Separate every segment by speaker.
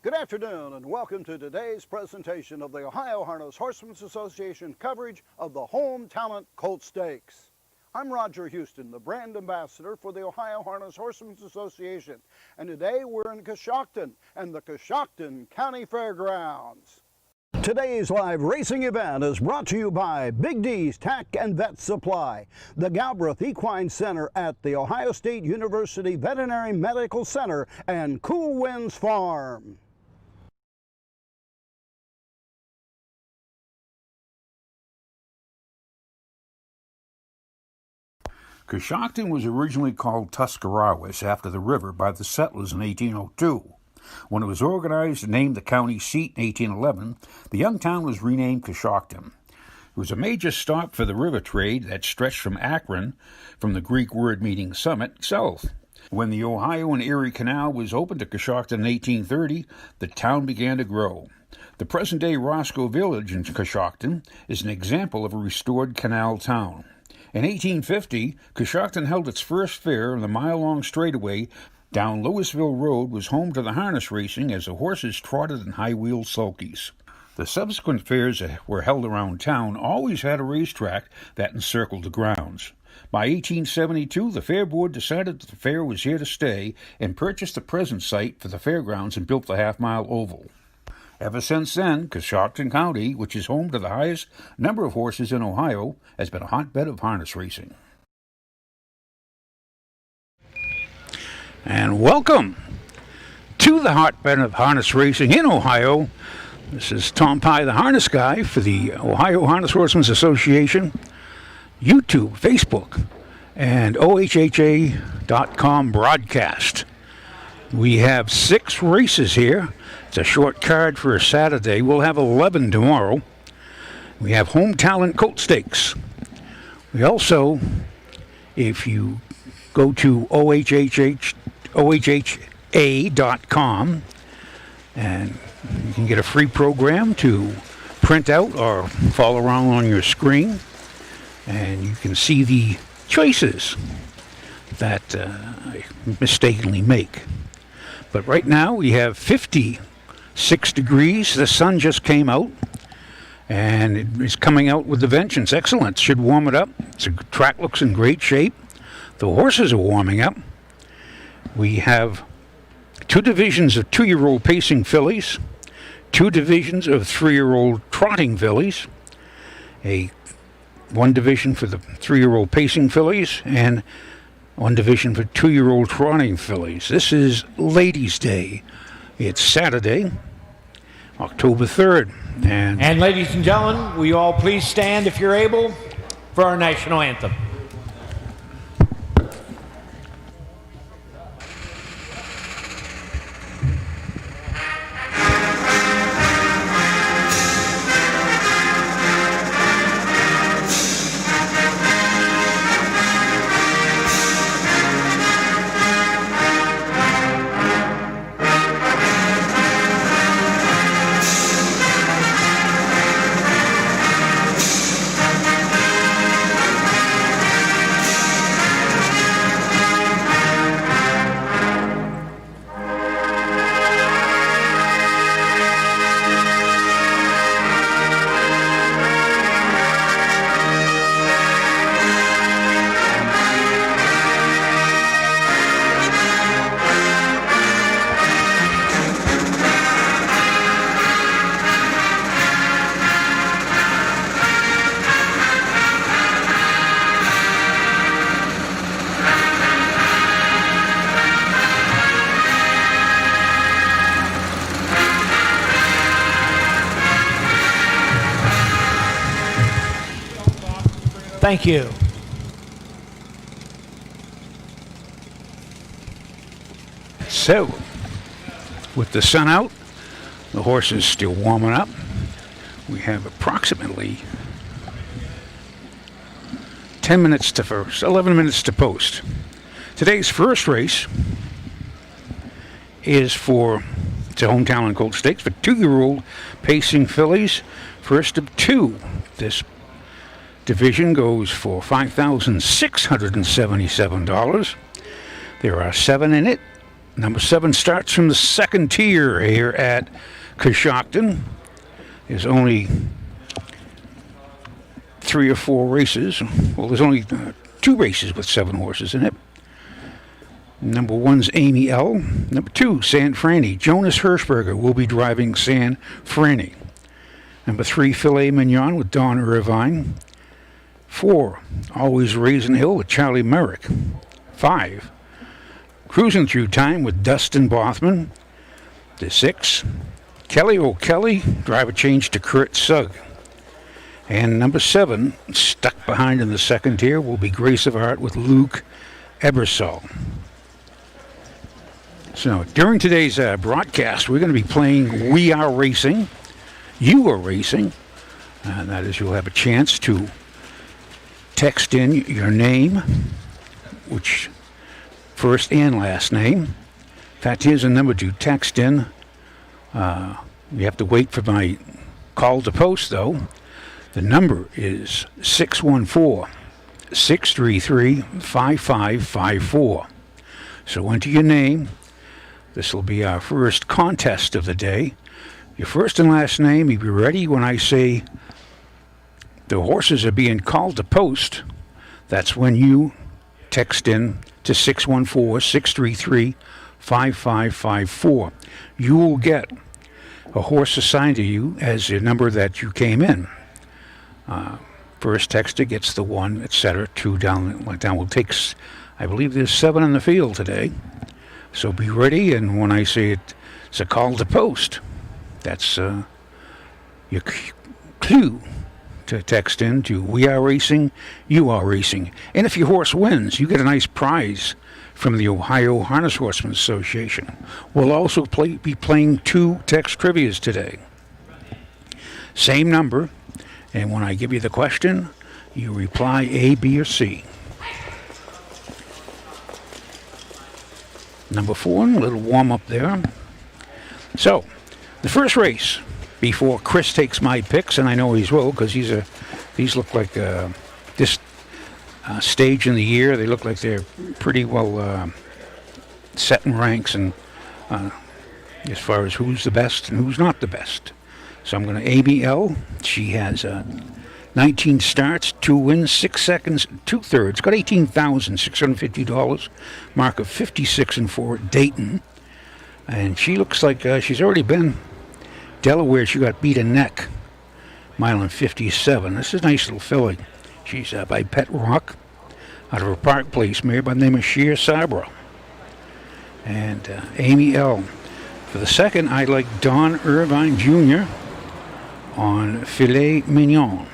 Speaker 1: Good afternoon and welcome to today's presentation of the Ohio Harness Horsemen's Association coverage of the Home Talent Colt Stakes. I'm Roger Houston, the brand ambassador for the Ohio Harness Horsemen's Association, and today we're in Coshocton and the Coshocton County Fairgrounds. Today's live racing event is brought to you by Big D's Tack and Vet Supply, the Galbraith Equine Center at the Ohio State University Veterinary Medical Center, and Cool Winds Farm.
Speaker 2: Coshocton was originally called Tuscarawas after the river by the settlers in 1802. When it was organized and named the county seat in 1811, the young town was renamed Coshocton. It was a major stop for the river trade that stretched from Akron, from the Greek word meaning summit, south. When the Ohio and Erie Canal was opened to Coshocton in 1830, the town began to grow. The present-day Roscoe Village in Coshocton is an example of a restored canal town. In 1850, Coshocton held its first fair, and the mile-long straightaway down Louisville Road was home to the harness racing as the horses trotted in high-wheeled sulkies. The subsequent fairs that were held around town always had a racetrack that encircled the grounds. By 1872, the Fair Board decided that the fair was here to stay and purchased the present site for the fairgrounds and built the half-mile oval. Ever since then, Coshocton County, which is home to the highest number of horses in Ohio, has been a hotbed of harness racing. And welcome to the hotbed of harness racing in Ohio. This is Tom Pye, the harness guy for the Ohio Harness Horsemen's Association, YouTube, Facebook, and OHHA.com broadcast. We have 6 races here. It's a short card for a Saturday. We'll have 11 tomorrow. We have Home Talent Colt Stakes. We also, if you go to OHHA.com, and you can get a free program to print out or follow around on your screen, and you can see the choices that I mistakenly make. But right now we have 56 degrees. The sun just came out, and it is coming out with a vengeance. Excellent. Should warm it up. The track looks in great shape. The horses are warming up. We have 2 divisions of 2-year-old pacing fillies, 2 divisions of 3-year-old trotting fillies, 1 division for the 3-year-old pacing fillies, and 1 division for 2-year-old trotting fillies. This is Ladies' Day. It's Saturday, October 3rd.
Speaker 3: And ladies and gentlemen, will you all please stand if you're able for our national anthem. Thank you.
Speaker 2: So, with the sun out, the horse is still warming up. We have approximately 10 minutes to first, 11 minutes to post. Today's first race is for the Home Talent Colt Stakes for 2-year-old pacing fillies. First of 2. This division goes for $5,677. There are 7 in it. Number 7 starts from the second tier here at Coshocton. There's only 3 or 4 races. Well, there's only 2 races with 7 horses in it. Number 1's Amy L. Number 2, San Franny. Jonas Hirschberger will be driving San Franny. Number 3, Filet Mignon with Don Irvine. 4, Always Raisin Hill with Charlie Merrick. 5, Cruising Through Time with Dustin Bothman. The 6, Kelly O'Kelly, driver change to Kurt Sugg. And number 7, stuck behind in the second tier, will be Grace of Art with Luke Ebersol. So during today's broadcast, we're going to be playing We Are Racing, You Are Racing. And that is, you'll have a chance to text in your name, which first and last name. Fact, here's a number to text in. You have to wait for my call to post, though. The number is 614-633-5554. So enter your name. This will be our first contest of the day. Your first and last name, you'll be ready when I say the horses are being called to post. That's when you text in to 614-633-5554. You will get a horse assigned to you as the number that you came in. First texter gets the 1, etc. 2 down. We'll take, I believe there's 7 in the field today. So be ready, and when I say it's a call to post, that's your clue to text in to We Are Racing, You Are Racing. And if your horse wins, you get a nice prize from the Ohio Harness Horsemen Association. We'll also be playing 2 text trivias today. Same number, and when I give you the question, you reply A, B, or C. Number 4, a little warm-up there. So, the first race, before Chris takes my picks, and I know he will, because these look like this stage in the year, they look like they're pretty well set in ranks, and as far as who's the best and who's not the best. So I'm going to ABL. She has 19 starts, 2 wins, 6 seconds, 2/3. Got $18,650. Mark of 56-4 at Dayton. And she looks like she's already been Delaware. She got beat a neck, mile and 57. This is a nice little filly. She's by Pet Rock, out of a Park Place mare by the name of Sheer Sabra. And Amy L. For the second, I like Don Irvine Jr. on Filet Mignon.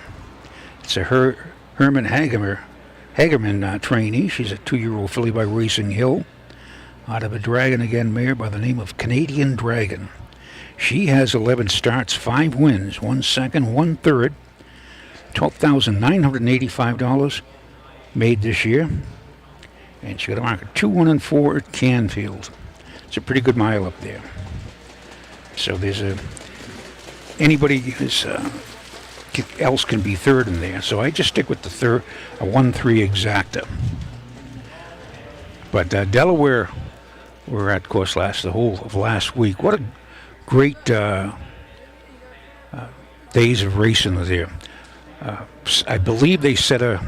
Speaker 2: It's a Herman Hagerman trainee. She's a 2-year-old filly by Racing Hill, out of a Dragon Again mare by the name of Canadian Dragon. She has 11 starts, 5 wins, 1 second, 1/3, $12,985 made this year. And she got a mark of 2-1-4 at Canfield. It's a pretty good mile up there. So there's anybody else can be third in there. So I just stick with the third, a 1-3 exacta. But Delaware were at course the whole of last week. What a great days of racing there. I believe they set a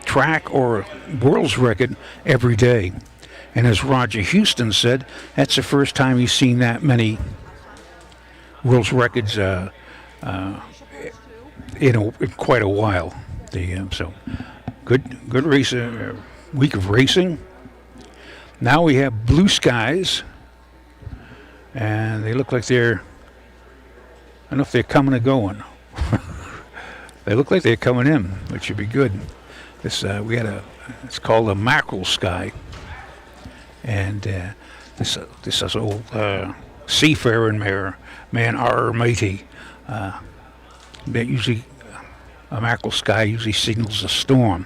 Speaker 2: track or world's record every day. And as Roger Houston said, that's the first time he's seen that many world's records in quite a while. So good race, week of racing. Now we have Blue Skies, and they look like they're, I don't know if they're coming or going. They look like they're coming in, which should be good. This it's called a mackerel sky, and this is old seafaring man R. Matey. That usually a mackerel sky usually signals a storm.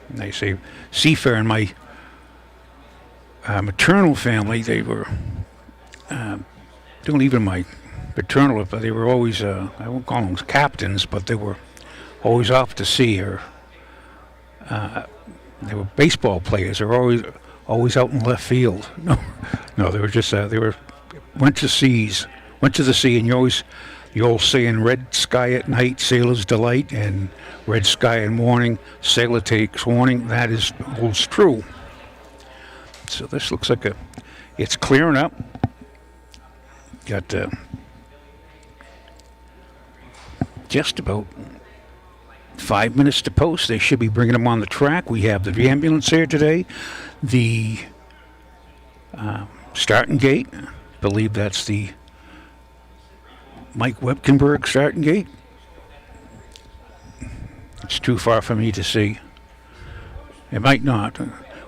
Speaker 2: And they say seafaring. My maternal family, they were don't even my paternal, but they were always I won't call them captains, but they were always off to sea, or they were baseball players. They were always out in left field. No, they were just went to the sea, and the old saying, red sky at night, sailor's delight, and red sky in morning, sailor takes warning. That holds true. So this looks like it's clearing up. Got just about 5 minutes to post. They should be bringing them on the track. We have the ambulance here today. The starting gate, I believe that's the Mike Webkenberg starting gate. It's too far for me to see. It might not.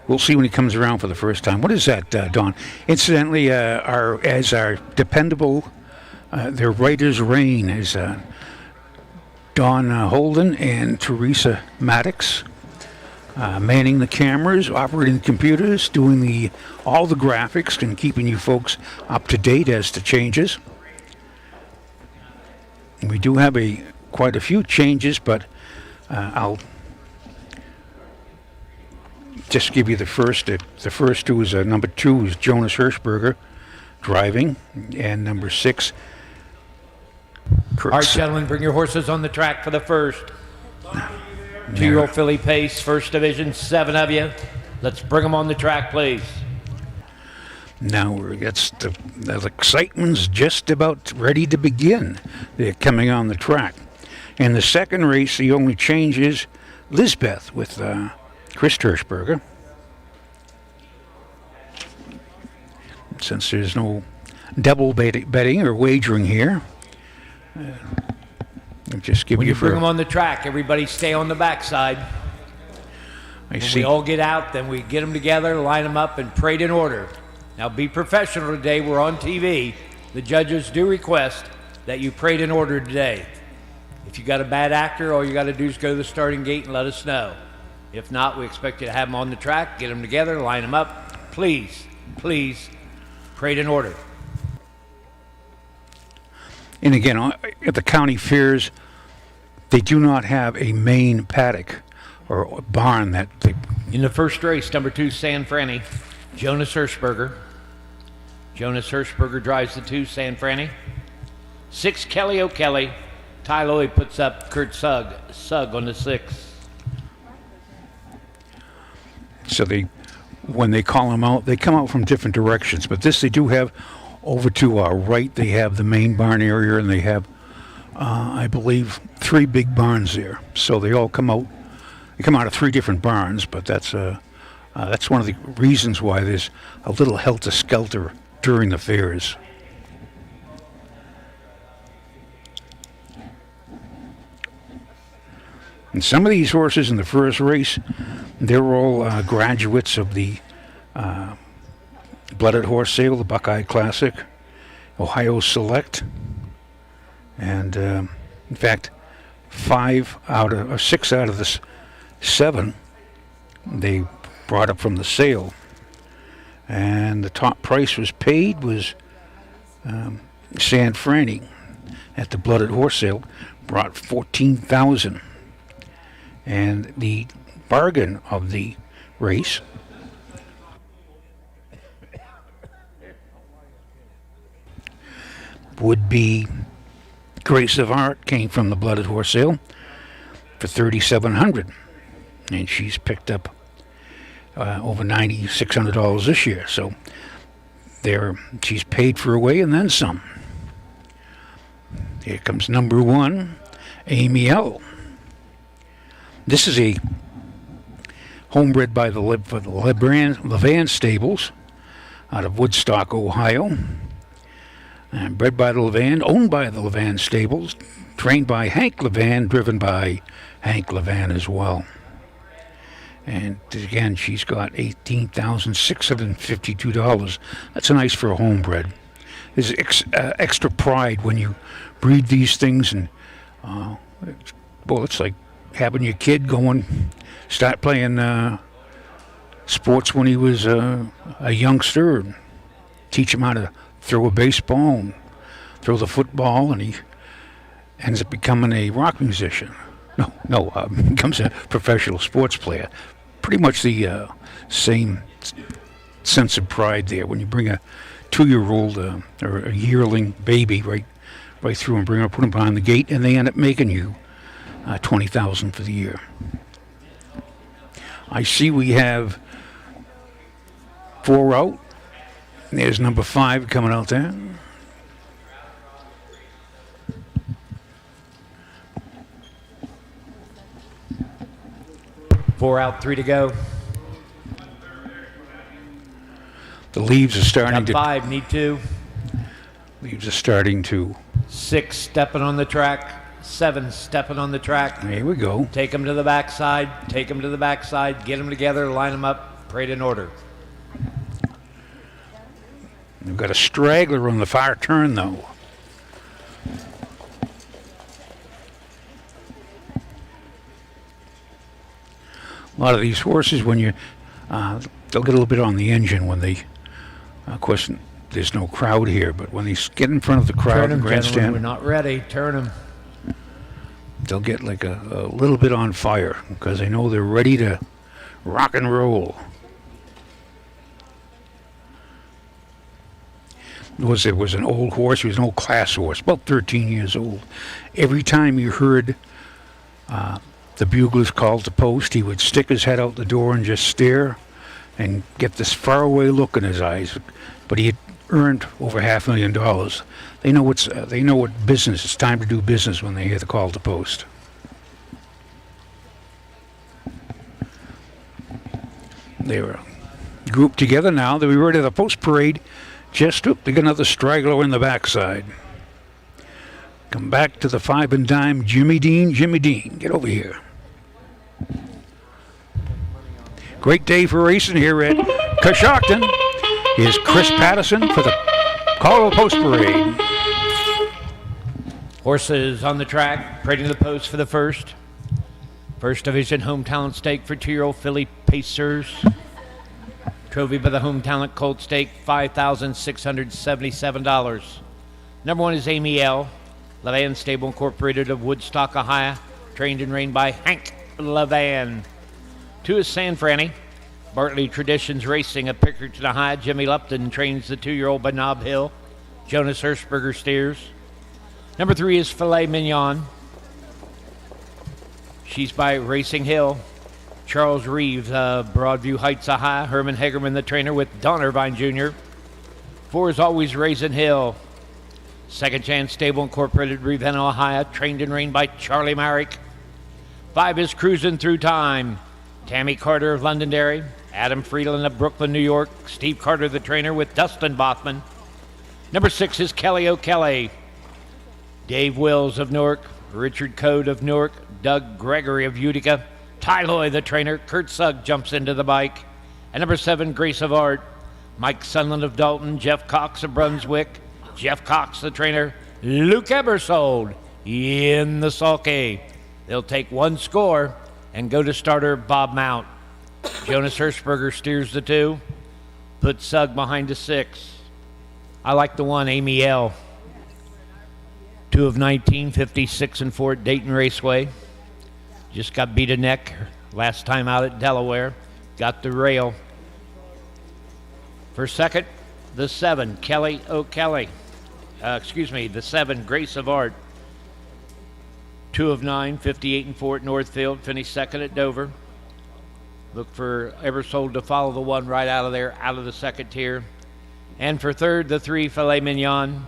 Speaker 2: We'll see when he comes around for the first time. What is that, Don? Incidentally, our dependable, their writer's reign is Don Holden and Teresa Maddox, manning the cameras, operating the computers, doing all the graphics, and keeping you folks up to date as to changes. We do have quite a few changes, but I'll just give you the first. The first two is number 2 is Jonas Hirschberger driving, and number 6.
Speaker 3: All right, gentlemen, bring your horses on the track for the first. 2-year-old filly pace, first division, 7 of you. Let's bring them on the track, please.
Speaker 2: Now the excitement's just about ready to begin. They're coming on the track. In the second race, the only change is Lisbeth with Chris Hirschberger. Since there's no double betting or wagering here, I'll just give
Speaker 3: when
Speaker 2: you
Speaker 3: you bring them on the track, everybody stay on the backside. When we all get out, then we get them together, line them up, and parade in order. Now be professional today. We're on TV. The judges do request that you parade in order today. If you got a bad actor, all you got to do is go to the starting gate and let us know. If not, we expect you to have them on the track, get them together, line them up. Please, parade in order.
Speaker 2: And again, at the county fairs, they do not have a main paddock or barn that they...
Speaker 3: In the first race, number 2, San Franny, Jonas Hirschberger. Jonas Hirschberger drives the 2, San Franny. 6, Kelly O'Kelly. Ty Lloyd puts up Kurt Sugg on the 6.
Speaker 2: So when they call them out, they come out from different directions. But this they do have over to our right. They have the main barn area, and they have, I believe, 3 big barns there. So they all come out. They come out of 3 different barns, but that's one of the reasons why there's a little helter-skelter during the fairs. And some of these horses in the first race, they're all graduates of the Blooded Horse Sale, the Buckeye Classic, Ohio Select, and in fact, 6 out of the 7 they brought up from the sale, and the top price was paid was San Franny at the Blooded Horse Sale, brought $14,000. And the bargain of the race would be Grace of Art, came from the Blooded Horse Sale for $3,700, and she's picked up over $9,600 this year. So she's paid for away and then some. Here comes number 1, Amy L. This is a homebred by the Levan Stables out of Woodstock, Ohio. And bred by the Levan, owned by the Levan Stables, trained by Hank Levan, driven by Hank Levan as well. And again, she's got $18,652. That's nice for a homebred. There's extra pride when you breed these things, and it's like having your kid start playing sports when he was a youngster, and teach him how to throw a baseball and throw the football, and he ends up becoming a rock musician. Becomes a professional sports player. Pretty much the same sense of pride there when you bring a 2-year-old or a yearling baby right through and put them behind the gate, and they end up making you $20,000 for the year. I see we have 4 out. There's number 5 coming out there.
Speaker 3: Four out, 3 to go.
Speaker 2: The leaves are starting to.
Speaker 3: 5, need 2.
Speaker 2: Leaves are starting to.
Speaker 3: 6 stepping on the track. 7 stepping on the track.
Speaker 2: Here we go.
Speaker 3: Take them to the backside. Take them to the backside. Get them together. Line them up. Parade in order.
Speaker 2: We've got a straggler on the far turn, though. A lot of these horses, when you, they'll get a little bit on the engine when they, of course, there's no crowd here, but when they get in front of the crowd in the grandstand,
Speaker 3: we're not ready. Turn them.
Speaker 2: They'll get like a little bit on fire because they know they're ready to rock and roll. It was an old horse. He was an old class horse, about 13 years old. Every time you heard the buglers called to post, he would stick his head out the door and just stare and get this faraway look in his eyes. But he had earned over $500,000. They know what business. It's time to do business when they hear the call to post. They were grouped together now. They'll be ready for the post parade. Just up, they got another straggler in the backside. Come back to the 5 and dime, Jimmy Dean. Jimmy Dean, get over here. Great day for racing here at Coshocton. Here's Chris Patterson for the Colorado Post Parade.
Speaker 3: Horses on the track, parading the post for the first. First division home talent stake for 2-year-old filly Pacers. Trophy by the home talent colt stake, $5,677. Number 1 is Amy L. Levan Stable Incorporated of Woodstock, Ohio. Trained and trained by Hank Levan. 2 is San Franny. Bartley Traditions Racing of Pickerton, Ohio. Jimmy Lupton trains the 2-year-old by Nob Hill. Jonas Hirschberger steers. Number 3 is Filet Mignon. She's by Racing Hill. Charles Reeves, Broadview Heights, Ohio. Herman Hagerman, the trainer, with Don Irvine Jr. 4 is Always Raisin Hill. Second Chance Stable Incorporated, Ravenna, Ohio. Trained and trained by Charlie Marek. 5 is Cruising Through Time. Tammy Carter of Londonderry. Adam Friedland of Brooklyn, New York. Steve Carter, the trainer, with Dustin Bothman. Number 6 is Kelly O'Kelly. Dave Wills of Newark. Richard Code of Newark. Doug Gregory of Utica. Ty Loy, the trainer. Kurt Sugg jumps into the bike. And number 7, Grace of Art. Mike Sunland of Dalton. Jeff Cox of Brunswick. Jeff Cox, the trainer. Luke Ebersold in the sulky. They'll take 1 score and go to starter Bob Mount. Jonas Hirschberger steers the 2. Put Sugg behind the 6. I like the 1, Amy L. 2 of 19, 56 and 4 at Dayton Raceway. Just got beat a neck last time out at Delaware. Got the rail. For second, the 7, Kelly O'Kelly. The 7, Grace of Art. 2 of 9, 58 and 4 at Northfield. Finished second at Dover. Look for Ebersold to follow the 1 right out of there, out of the second tier. And for third, the 3, Filet Mignon.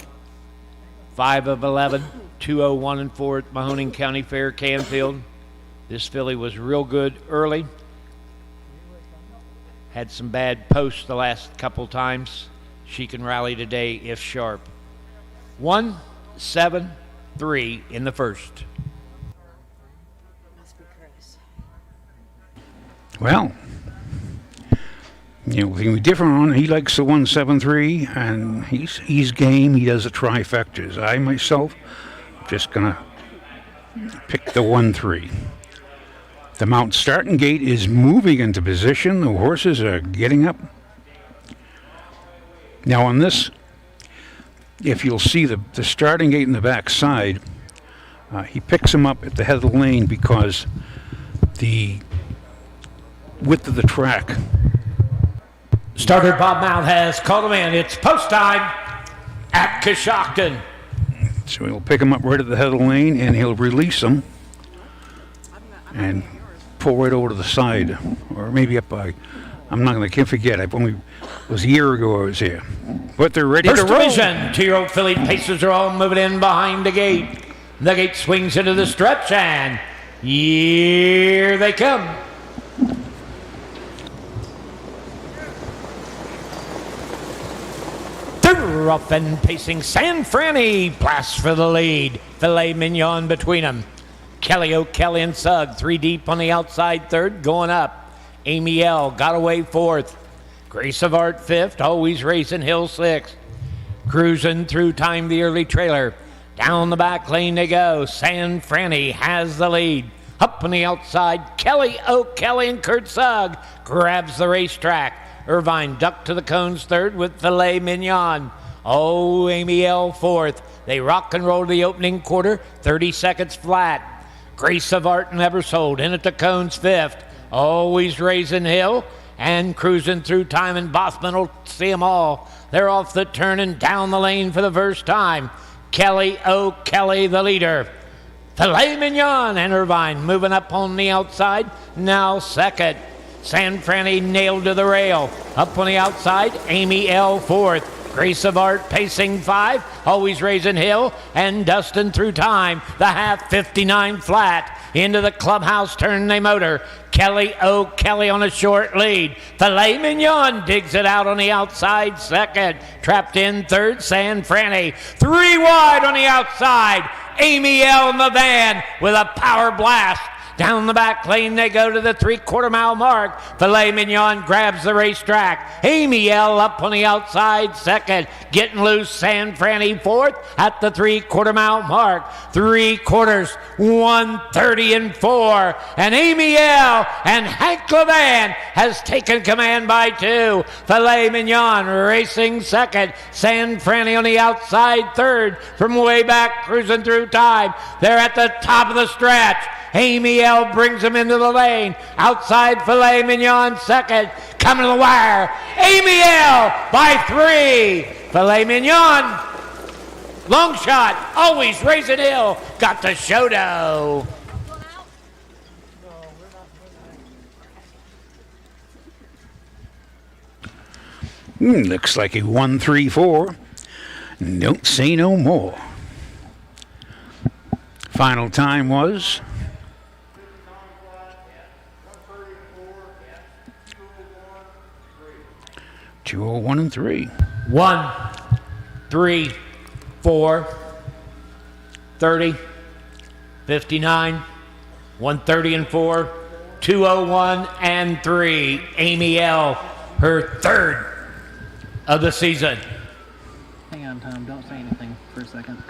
Speaker 3: 5 of 11, 201 and 4 at Mahoning County Fair, Canfield. This filly was real good early. Had some bad posts the last couple times. She can rally today if sharp. 1, 7, 3 in the first.
Speaker 2: Well, we can be different on. He likes the 173, and he's game. He does the trifectas. I myself just gonna pick the 1-3. The mount starting gate is moving into position. The horses are getting up. Now on this, if you'll see the starting gate in the back side, he picks them up at the head of the lane because the width of the track
Speaker 3: Starter Bob Mount has called him in. It's post time at Coshocton.
Speaker 2: So he'll pick him up right at the head of the lane, and he'll release him and pull right over to the side, or maybe up by. I'm not going to forget. It was a year ago I was here. But they're ready
Speaker 3: First
Speaker 2: to roll.
Speaker 3: division, 2-year-old filly Pacers are all moving in behind the gate. The gate swings into the stretch, and here they come. Rough and pacing San Franny blasts for the lead. Filet Mignon between them. Kelly O'Kelly and Sugg 3 deep on the outside third, going up. Amy L got away fourth. Grace of Art fifth, always racing Hill sixth. Cruising through time the early trailer. Down the back lane they go. San Franny has the lead. Up on the outside, Kelly O'Kelly and Kurt Sugg grabs the racetrack. Irvine ducked to the cones third with Filet Mignon. Oh, Amy L fourth. They rock and roll to the opening quarter, 30 seconds flat. Grace of Art and Eversold in at the cones fifth. Always raising Hill and cruising through time, and Bossman will see them all. They're off the turn and down the lane for the first time. Kelly O'Kelly the leader. Filet Mignon and Irvine moving up on the outside, now second. San Franny nailed to the rail. Up on the outside, Amy L fourth. Grace of Art pacing 5, always raising Hill and dusting through time. The half 59 flat. Into the clubhouse turn they motor. Kelly O'Kelly on a short lead. Filet Mignon digs it out on the outside second. Trapped in third, San Franny. 3 wide on the outside. Amy L in the van with a power blast. Down the back lane they go to the 3/4 mile mark. Filet Mignon grabs the racetrack. Amy L up on the outside second. Getting loose, San Franny fourth at the 3/4 mile mark. 3/4, 1:30 and Amy L and Hank Levan has taken command by 2. Filet Mignon racing second. San Franny on the outside third. From way back cruising through time. They're at the top of the stretch. Amy L brings him into the lane. Outside Filet Mignon second. Coming to the wire. Amy L by 3. Filet Mignon. Long shot. Always raising Hill. Got the Shodo.
Speaker 2: Looks like a 1-3-4. Don't say no more. Final time was 2:01 and 3.
Speaker 3: 1, 3, 4, 30, 59, 1:30 2:01 and 3. Amy L, her third of the season.
Speaker 4: Hang on, Tom. Don't say anything for a second.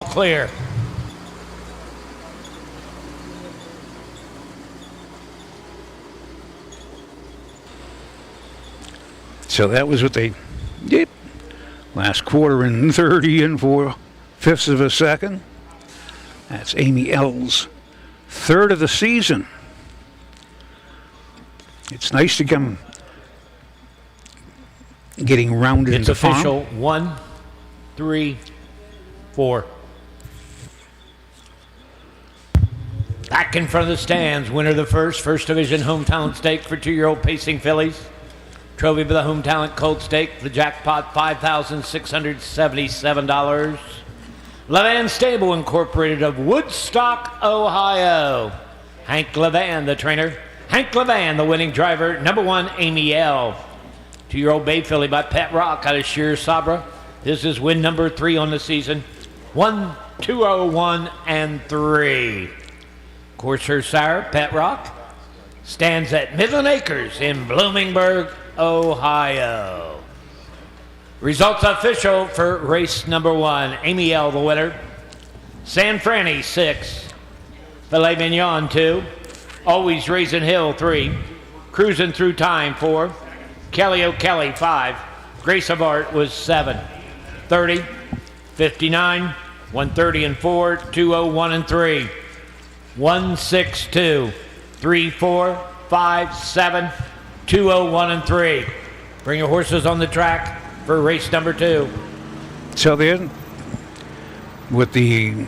Speaker 3: Clear.
Speaker 2: So that was what they did. Last quarter in 30 4/5 of a second. That's Amy L's third of the season. It's nice to come getting rounded
Speaker 3: It's
Speaker 2: into
Speaker 3: official.
Speaker 2: form.
Speaker 3: 1, 3, 4. Back in front of the stands, winner of the first division home talent stake for 2-year-old pacing fillies. Trophy for the home talent colt stake. The jackpot, $5,677. Levan Stable Incorporated of Woodstock, Ohio. Hank Levan, the trainer. Hank Levan, the winning driver. Number 1, Amy L. 2-year-old bay filly by Pet Rock out of Sheer Sabra. This is win number 3 on the season. 1-2-0-1 and 3. Of course, her sire, Pet Rock, stands at Midland Acres in Bloomingburg, Ohio. Results official for race number 1. Amy L, the winner. San Franny, 6. Filet Mignon, 2. Always Raising Hill, 3. Cruising Through Time, 4. Kelly O'Kelly, 5. Grace of Art was 7. 30, 59, 1:30 and 4, 2:01 and 3. 162, 3, 4, 5, 7, 201, and 3. Bring your horses on the track for race number 2.
Speaker 2: So then, with the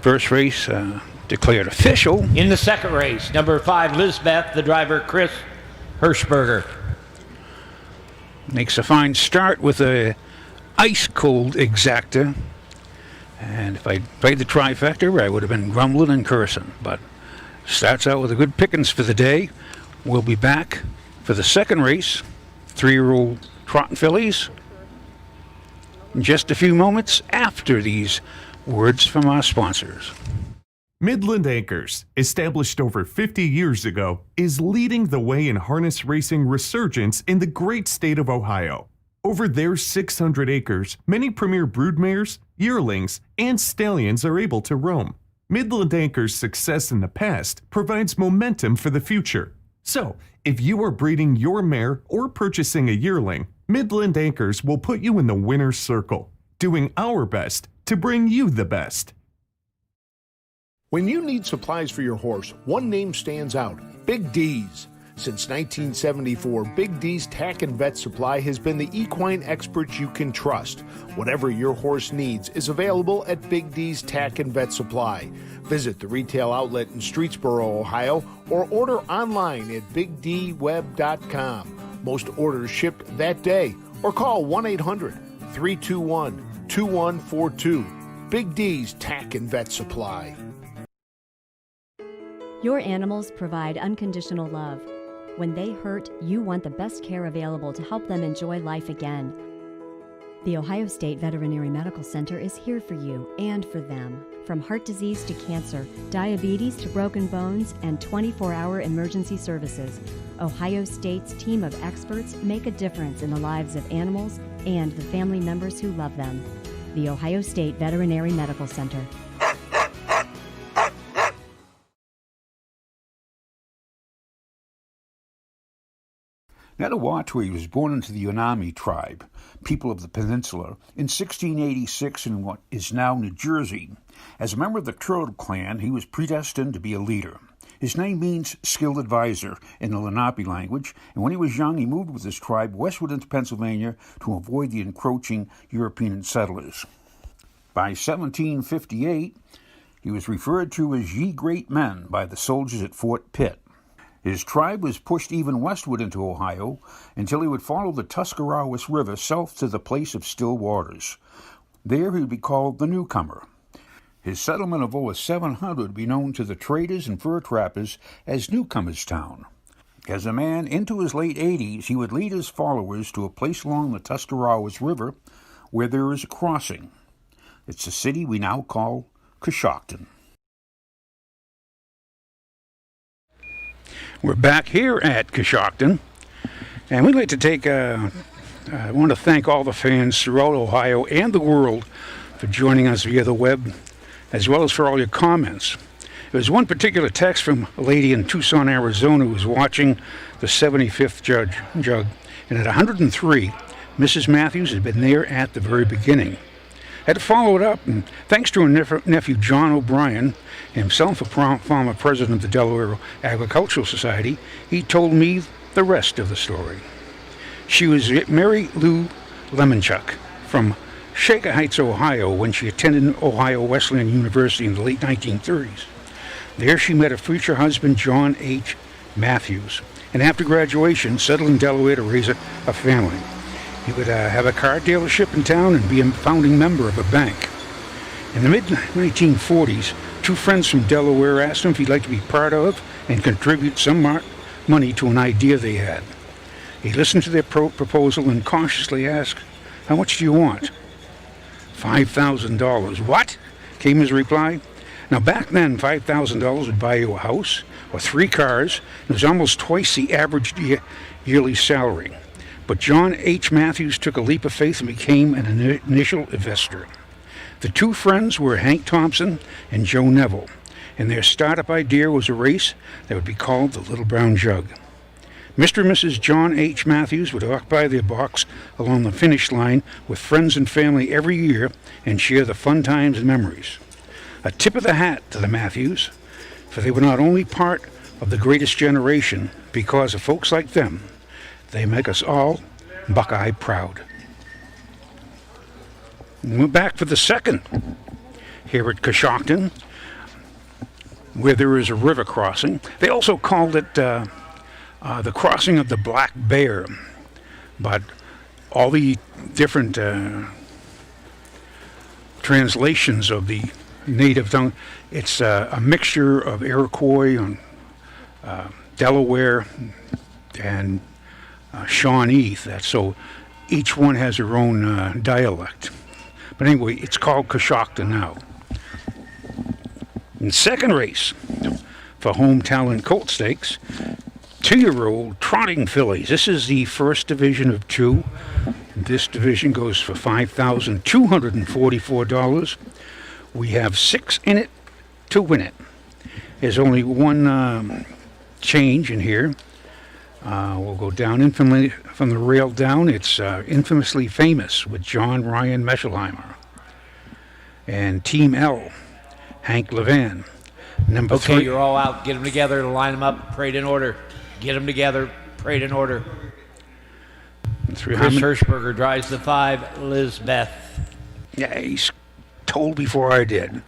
Speaker 2: first race declared official.
Speaker 3: In the second race, number 5, Lisbeth, the driver Chris Hirschberger.
Speaker 2: Makes a fine start with a ice-cold exacta. And if I played the trifecta, I would have been grumbling and cursing. But starts out with a good pickings for the day. We'll be back for the second race, 3-year-old trotting fillies, in just a few moments after these words from our sponsors.
Speaker 5: Midland Acres, established over 50 years ago, is leading the way in harness racing resurgence in the great state of Ohio. Over their 600 acres, many premier broodmares, yearlings, and stallions are able to roam. Midland Acres' success in the past provides momentum for the future. So, if you are breeding your mare or purchasing a yearling, Midland Acres will put you in the winner's circle, doing our best to bring you the best.
Speaker 6: When you need supplies for your horse, one name stands out: Big D's. Since 1974, Big D's Tack and Vet Supply has been the equine experts you can trust. Whatever your horse needs is available at Big D's Tack and Vet Supply. Visit the retail outlet in Streetsboro, Ohio, or order online at bigdweb.com. Most orders shipped that day, or call 1-800-321-2142. Big D's Tack and Vet Supply.
Speaker 7: Your animals provide unconditional love. When they hurt, you want the best care available to help them enjoy life again. The Ohio State Veterinary Medical Center is here for you and for them. From heart disease to cancer, diabetes to broken bones, and 24-hour emergency services, Ohio State's team of experts make a difference in the lives of animals and the family members who love them. The Ohio State Veterinary Medical Center.
Speaker 2: Netawatwi was born into the Unami tribe, people of the peninsula, in 1686 in what is now New Jersey. As a member of the Turtle clan, he was predestined to be a leader. His name means skilled advisor in the Lenape language, and when he was young, he moved with his tribe westward into Pennsylvania to avoid the encroaching European settlers. By 1758, he was referred to as Ye Great Men by the soldiers at Fort Pitt. His tribe was pushed even westward into Ohio until he would follow the Tuscarawas River south to the place of still waters. There he would be called the Newcomer. His settlement of over 700 would be known to the traders and fur trappers as Newcomer's Town. As a man into his late 80s, he would lead his followers to a place along the Tuscarawas River where there is a crossing. It's a city we now call Coshocton. We're back here at Coshocton, and we'd like to take I want to thank all the fans throughout Ohio and the world for joining us via the web, as well as for all your comments. There was one particular text from a lady in Tucson, Arizona, who was watching the 75th jug, and at 103, Mrs. Matthews had been there at the very beginning. I had to follow it up, and thanks to her nephew John O'Brien, himself a former president of the Delaware Agricultural Society, he told me the rest of the story. She was Mary Lou Lemonchuk from Shaker Heights, Ohio, when she attended Ohio Wesleyan University in the late 1930s. There she met her future husband, John H. Matthews, and after graduation settled in Delaware to raise a family. He would have a car dealership in town and be a founding member of a bank. In the mid-1940s, two friends from Delaware asked him if he'd like to be part of and contribute some money to an idea they had. He listened to their proposal and cautiously asked, "How much do you want?" $5,000. "What?" came his reply. Now back then, $5,000 would buy you a house or 3 cars. It was almost twice the average yearly salary. But John H. Matthews took a leap of faith and became an initial investor. The two friends were Hank Thompson and Joe Neville, and their startup idea was a race that would be called the Little Brown Jug. Mr. and Mrs. John H. Matthews would occupy their box along the finish line with friends and family every year and share the fun times and memories. A tip of the hat to the Matthews, for they were not only part of the greatest generation, because of folks like them, they make us all Buckeye proud. We're back for the second here at Coshocton, where there is a river crossing. They also called it the crossing of the Black Bear, but all the different translations of the native tongue, it's a mixture of Iroquois and Delaware and Shawnee. So each one has their own dialect. But anyway, it's called Coshocton now. In second race for Home Talent Colt Stakes, 2-year-old trotting fillies. This is the first division of 2. This division goes for $5,244. We have 6 in it to win it. There's only one change in here. We'll go down infamously from the rail down. It's Infamously Famous with John Ryan Meshelheimer. And Team L, Hank Levan. Number 3.
Speaker 3: Okay, you're all out. Get them together, line them up, parade in order. Get them together, parade in order. Chris Hirschberger drives the 5, Lizbeth.
Speaker 2: Yeah, he's told before I did.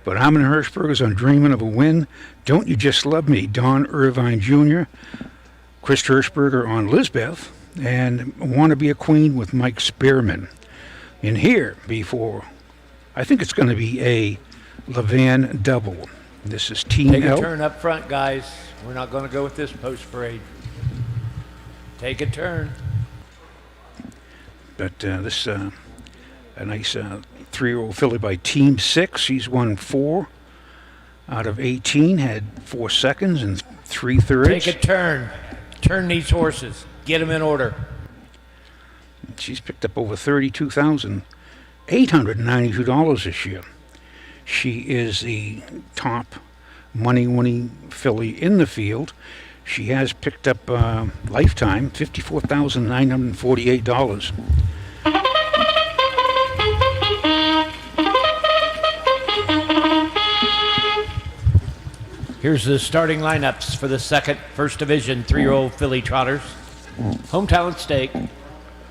Speaker 2: But I'm in Hirschberger's on Dreaming of a Win. Don't You Just Love Me, Don Irvine Jr., Chris Hirschberger on Lizbeth, and Want to Be a Queen with Mike Spearman. In here before, I think it's going to be a Levan double. This is Team
Speaker 3: Take
Speaker 2: L.
Speaker 3: a turn up front, guys. We're not going to go with this post parade. Take a turn.
Speaker 2: But this a nice 3-year-old filly by Team 6. He's won 4 out of 18, had 4 seconds and 3/3.
Speaker 3: Take a turn. Turn these horses. Get them in order.
Speaker 2: She's picked up over $32,892 this year. She is the top money-winning filly in the field. She has picked up lifetime $54,948.
Speaker 3: Here's the starting lineups for the first division 3-year-old filly trotters. Home Talent Stake,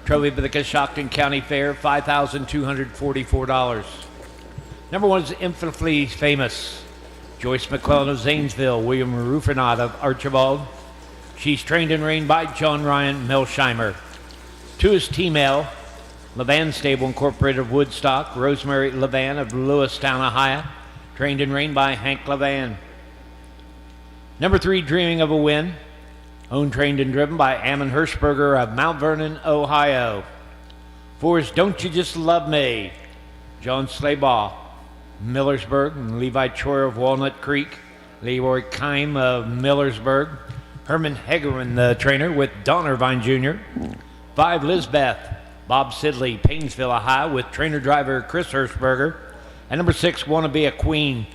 Speaker 3: trophy for the Coshocton County Fair, $5,244. Number 1 is Infinitely Famous. Joyce McClellan of Zanesville, William Rufinot of Archibald. She's trained and trained by John Ryan Melsheimer. 2 is Team L, Levan Stable Incorporated of Woodstock, Rosemary Levan of Lewistown, Ohio, trained and trained by Hank Levan. Number 3, Dreaming of a Win, owned, trained, and driven by Ammon Hirschberger of Mount Vernon, Ohio. 4 is Don't You Just Love Me, John Slaybaugh, Millersburg, and Levi Troyer of Walnut Creek, Leroy Keim of Millersburg, Herman Hegerman, the trainer, with Don Irvine Jr. 5, Lizbeth, Bob Sidley, Paynesville, Ohio, with trainer-driver Chris Hirschberger. And number 6, Wanna Be a Queen.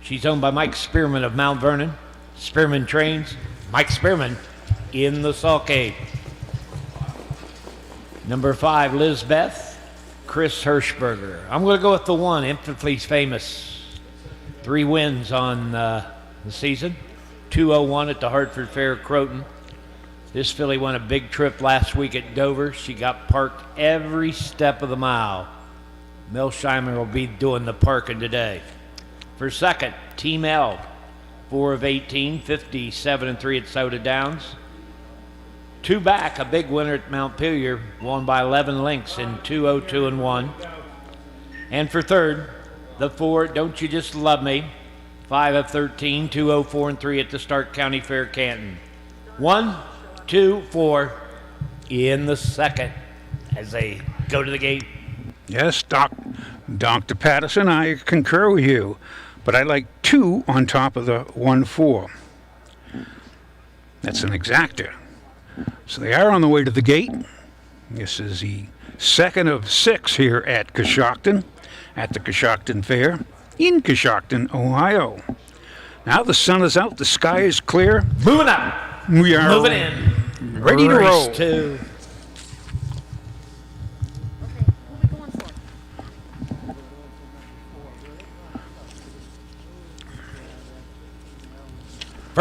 Speaker 3: She's owned by Mike Spearman of Mount Vernon. Spearman trains. Mike Spearman in the sulky. Number 5, Lizbeth, Chris Hirschberger. I'm going to go with the 1, Infinitely Famous. 3 wins on the season. 201 at the Hartford Fair, Croton. This filly won a big trip last week at Dover. She got parked every step of the mile. Melsheimer will be doing the parking today. For second, Team L, 4 of 18, 57-3 at Soda Downs. 2 back, a big winner at Montpelier, won by 11 lengths in 202-1. And for third, the 4, Don't You Just Love Me, 5 of 13, 204-3 at the Stark County Fair, Canton. 1, 2, 4 in the second as they go to the gate.
Speaker 2: Yes, Dr. Patterson, I concur with you. But I like 2 on top of the 1-4. That's an exacta. So they are on the way to the gate. This is the second of 6 here at Coshocton, at the Coshocton Fair in Coshocton, Ohio. Now the sun is out, the sky is clear.
Speaker 3: Moving up.
Speaker 2: We are
Speaker 3: moving in.
Speaker 2: ready to roll.
Speaker 3: Race 2.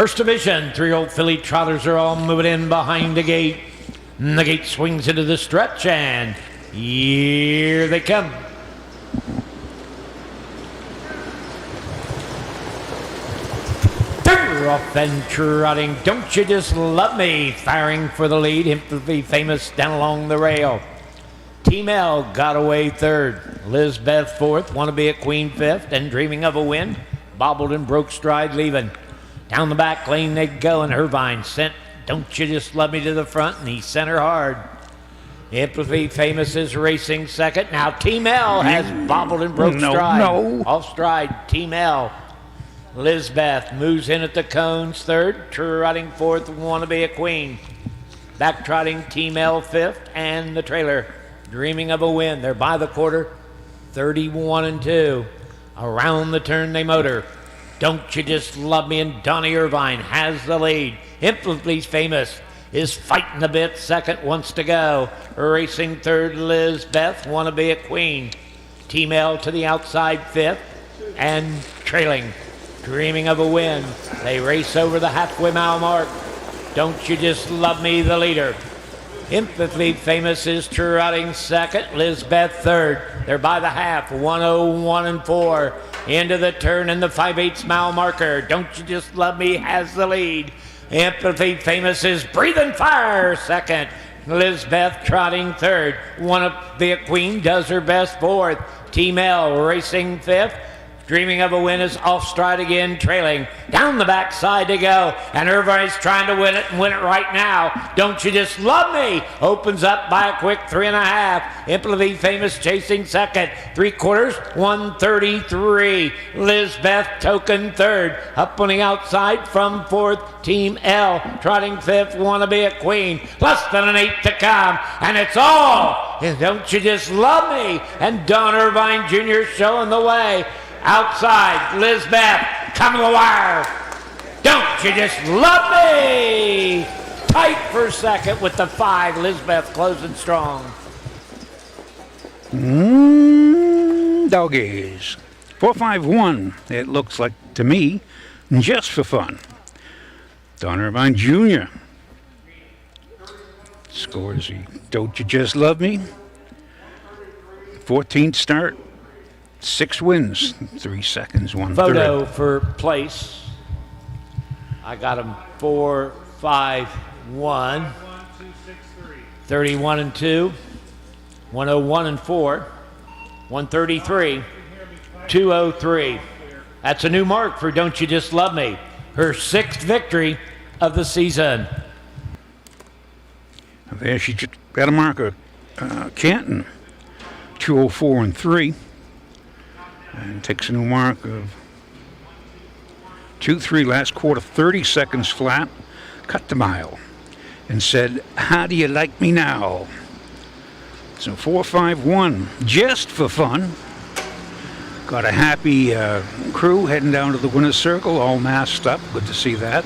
Speaker 3: First Division, 3-year-old filly trotters are all moving in behind the gate. And the gate swings into the stretch, and here they come. They're off and trotting. Don't You Just Love Me, firing for the lead. Infantry Famous down along the rail. Team L got away third. Lizbeth fourth. Wanna Be a Queen fifth. And Dreaming of a Win bobbled and broke stride, leaving. Down the back lane they go, and Irvine sent Don't You Just Love Me to the front, and he sent her hard. Empathy Famous is racing second. Now Team L has bobbled and broke stride. Off stride, Team L. Lizbeth moves in at the cones third. Trotting fourth, Wanna Be a Queen. Back trotting Team L fifth, and the trailer Dreaming of a Win. They're by the quarter, 31-2. Around the turn they motor. Don't You Just Love Me, and Donnie Irvine has the lead. Infantry Famous is fighting a bit. Second wants to go. Racing third, Lizbeth, Wanna Be a Queen. Team L to the outside fifth, and trailing Dreaming of a Win. They race over the halfway mile mark. Don't You Just Love Me, the leader. Infantry Famous is trotting second. Lizbeth third. They're by the half, 101-4. Into the turn and the 5/8 mile marker. Don't You Just Love Me has the lead. Empathy Famous is breathing fire second. Lizbeth trotting third. Wanna Be a Queen does her best fourth. Team L racing fifth. Dreaming of a Win is off stride again, trailing. Down the backside to go, and Irvine's trying to win it and win it right now. Don't You Just Love Me opens up by a quick 3.5. Empathy Famous chasing second. 3/4, 133. Lizbeth token third. Up on the outside from fourth, Team L. Trotting fifth, Wanna Be a Queen. Less than an 8 to come, and it's all Don't You Just Love Me, and Don Irvine Jr. showing the way. Outside, Lizbeth, coming to the wire. Don't You Just Love Me! Tight for second with the 5, Lizbeth closing strong.
Speaker 2: Doggies. 4-5-1, it looks like to me, just for fun. Don Irvine Jr. scores the Don't You Just Love Me. 14th start. 6 wins, 3 seconds, 1
Speaker 3: Photo
Speaker 2: third.
Speaker 3: for place. I got him 4, 5, 1. 31-2. 101-4. 133. 203. That's a new mark for Don't You Just Love Me. Her 6th victory of the season.
Speaker 2: There she just got a marker. Canton, 204-3. And takes a new mark of 2-3 last quarter, 30 seconds flat. Cut the mile and said, "How do you like me now?" So 4-5-1, just for fun. Got a happy crew heading down to the winner's circle, all masked up. Good to see that.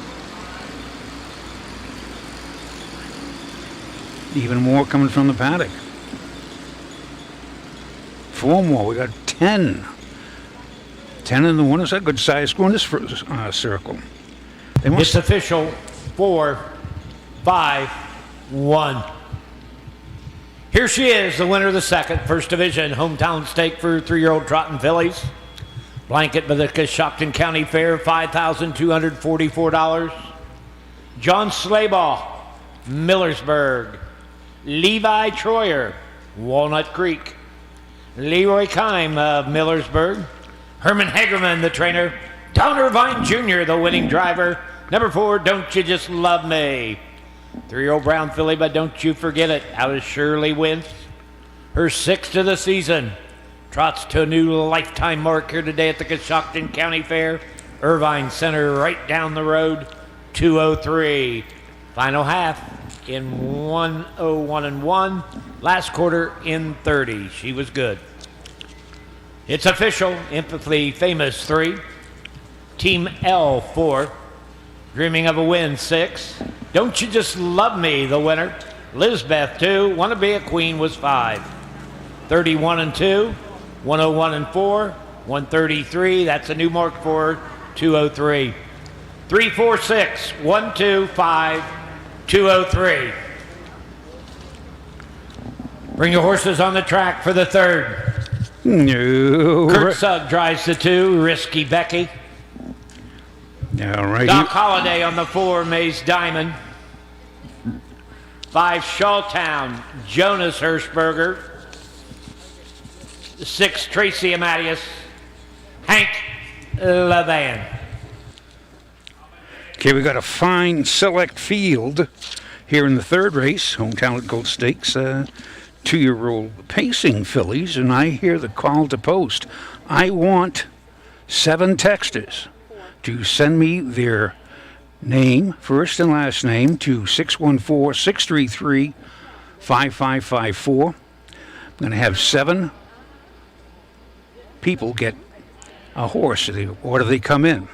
Speaker 2: Even more coming from the paddock. 4 more. We got 10. 10 in the winners. A good size score in this circle.
Speaker 3: It's official. 4, 5, 1. Here she is, the winner of the second First Division hometown stake for 3-year-old trotting fillies. Blanket by the Coshocton County Fair, $5,244. John Slaybaugh, Millersburg. Levi Troyer, Walnut Creek. Leroy Kime of Millersburg. Herman Hagerman, the trainer. Don Irvine Jr., the winning driver. Number 4, Don't You Just Love Me. 3-year-old brown filly, but don't you forget it. Out of Shirley Wentz. Her 6th of the season. Trots to a new lifetime mark here today at the Coshocton County Fair. Irvine Center right down the road, 203. Final half in 101-1. Last quarter in 30. She was good. It's official. Empathy Famous 3. Team L 4. Dreaming of a Win 6. Don't You Just Love Me, the winner. Lizbeth 2. Wanna Be a Queen was 5. 31-2. 101-4. 133. That's a new mark for 203. 346 125 203. Bring your horses on the track for the third.
Speaker 2: No.
Speaker 3: Kurt Sugg drives the 2, Risky Becky.
Speaker 2: All right.
Speaker 3: Doc Holliday on the 4, Maze Diamond. 5, Shawtown, Jonas Hirschberger. 6, Tracy Amadeus, Hank Levan.
Speaker 2: Okay, we got a fine select field here in the third race, Home Talent Gold Stakes. 2-year-old pacing fillies, and I hear the call to post. I want 7 texters to send me their name, first and last name, to 614-633-5554. I'm going to have 7 people get a horse. The order they come in.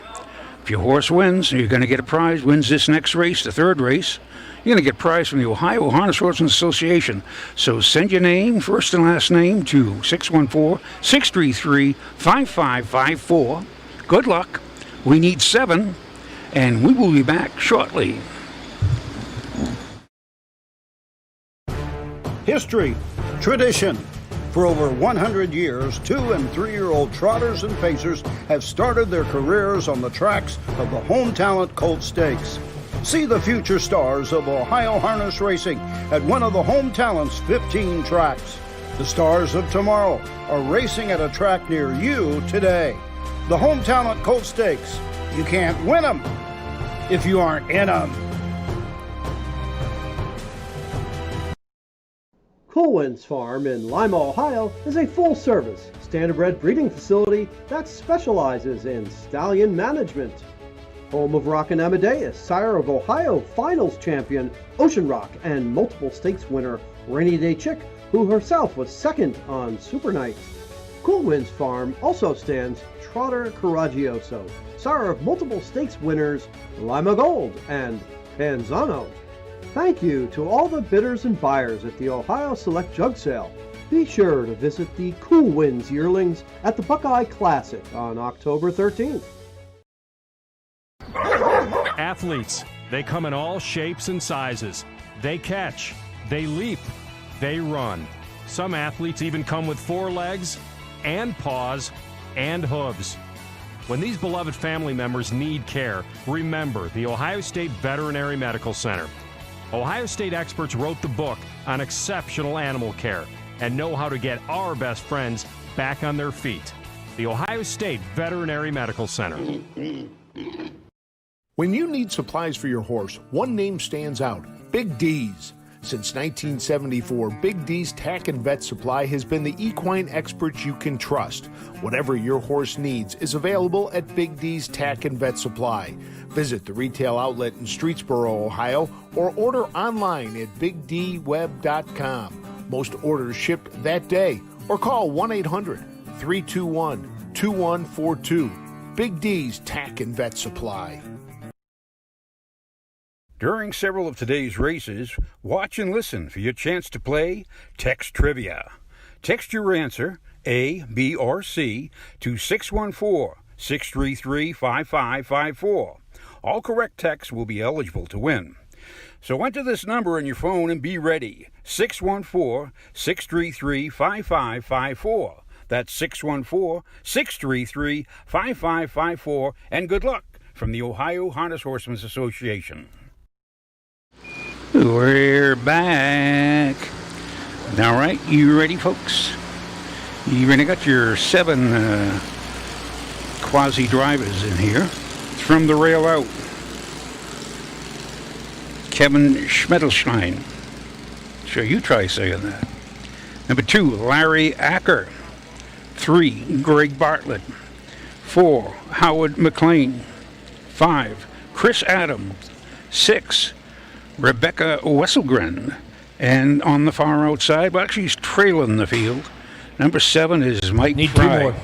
Speaker 2: If your horse wins, you're going to get a prize. Wins this next race, the third race, you're going to get a prize from the Ohio Harness Horsemen Association. So send your name, first and last name, to 614-633-5554. Good luck. We need 7, and we will be back shortly.
Speaker 1: History, tradition. For over 100 years, 2- and 3-year-old trotters and pacers have started their careers on the tracks of the Home Talent Colt Stakes. See the future stars of Ohio harness racing at one of the Home Talent's 15 tracks. The stars of tomorrow are racing at a track near you today. The Home Talent Colt Stakes. You can't win them if you aren't in them.
Speaker 8: Coolwinds Farm in Lima, Ohio is a full-service, standardbred breeding facility that specializes in stallion management. Home of Rockin' Amadeus, sire of Ohio Finals champion Ocean Rock and multiple stakes winner Rainy Day Chick, who herself was second on Super Night. Coolwinds Farm also stands Trotter Coraggioso, sire of multiple stakes winners Lima Gold and Panzano. Thank you to all the bidders and buyers at the Ohio Select Jug Sale. Be sure to visit the Coolwinds yearlings at the Buckeye Classic on October 13th.
Speaker 9: Athletes, they come in all shapes and sizes. They catch, they leap, they run. Some athletes even come with 4 legs and paws and hooves. When these beloved family members need care, remember the Ohio State Veterinary Medical Center. Ohio State experts wrote the book on exceptional animal care and know how to get our best friends back on their feet. The Ohio State Veterinary Medical Center.
Speaker 6: When you need supplies for your horse, one name stands out: Big D's. Since 1974, Big D's Tack and Vet Supply has been the equine experts you can trust. Whatever your horse needs is available at Big D's Tack and Vet Supply. Visit the retail outlet in Streetsboro, Ohio, or order online at bigdweb.com. Most orders shipped that day, or call 1-800-321-2142. Big D's Tack and Vet Supply.
Speaker 2: During several of today's races, watch and listen for your chance to play Text Trivia. Text your answer, A, B, or C, to 614-633-5554. All correct texts will be eligible to win. So enter this number in your phone and be ready, 614-633-5554. That's 614-633-5554, and good luck from the Ohio Harness Horsemen Association. We're back. All right, you ready, folks? You ready? Got your 7 quasi-drivers in here. It's from the rail out. Kevin Schmedelstein. Sure, you try saying that. Number 2, Larry Acker. 3, Greg Bartlett. 4, Howard McLean. 5, Chris Adams. 6, Rebecca Wesselgren. And on the far outside, well, actually he's trailing the field. Number 7 is Mike
Speaker 3: Need
Speaker 2: Fry.
Speaker 3: 2 more.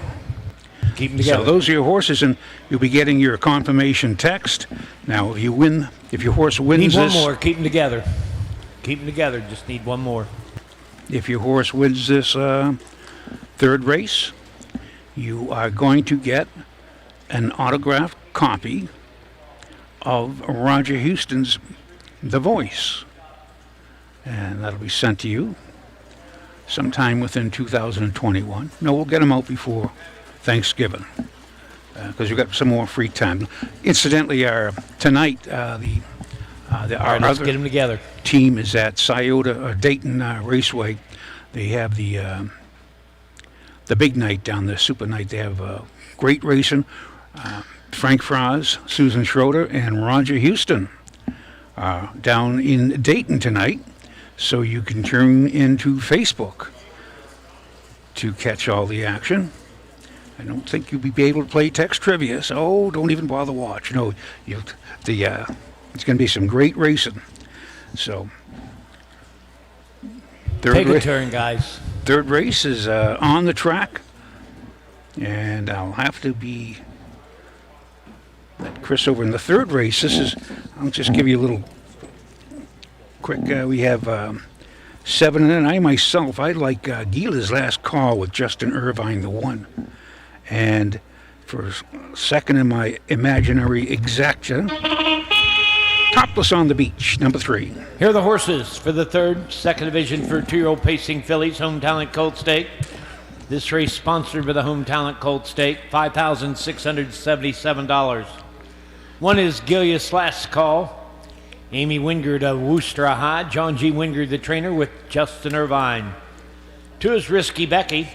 Speaker 3: Keep them together.
Speaker 2: So those are your horses, and you'll be getting your confirmation text. Now, if your horse wins
Speaker 3: Need
Speaker 2: this...
Speaker 3: one more. Keep them together. Keep them together. Just need one more.
Speaker 2: If your horse wins this third race, you are going to get an autographed copy of Roger Houston's The Voice. And that'll be sent to you sometime within 2021. No, we'll get them out before Thanksgiving because we've got some more free time. Incidentally, tonight, our
Speaker 3: let's get them together.
Speaker 2: Team is at Dayton Raceway. They have the big night down there, super night. They have great racing. Frank Fraz, Susan Schroeder, and Roger Houston down in Dayton tonight. So you can turn into Facebook to catch all the action. I don't think you'll be able to play text trivia, so don't even bother watch. No, it's going to be some great racing. So,
Speaker 3: take a turn, guys.
Speaker 2: Third race is on the track, and I'll have to be let Chris over in the third race. I'll just give you a little quick. We have 7, and I myself, I like Gila's Last Call with Justin Irvine, the 1. And for second in my imaginary exacta, Topless on the Beach, number 3.
Speaker 3: Here are the horses for the third, second division for 2-year-old pacing fillies, Home Talent Colt Stake. This race sponsored by the Home Talent Colt Stake, $5,677. One is Gilea's Last Call. Amy Wingard of Worcester High, John G. Wingard, the trainer, with Justin Irvine. 2 is Risky Becky.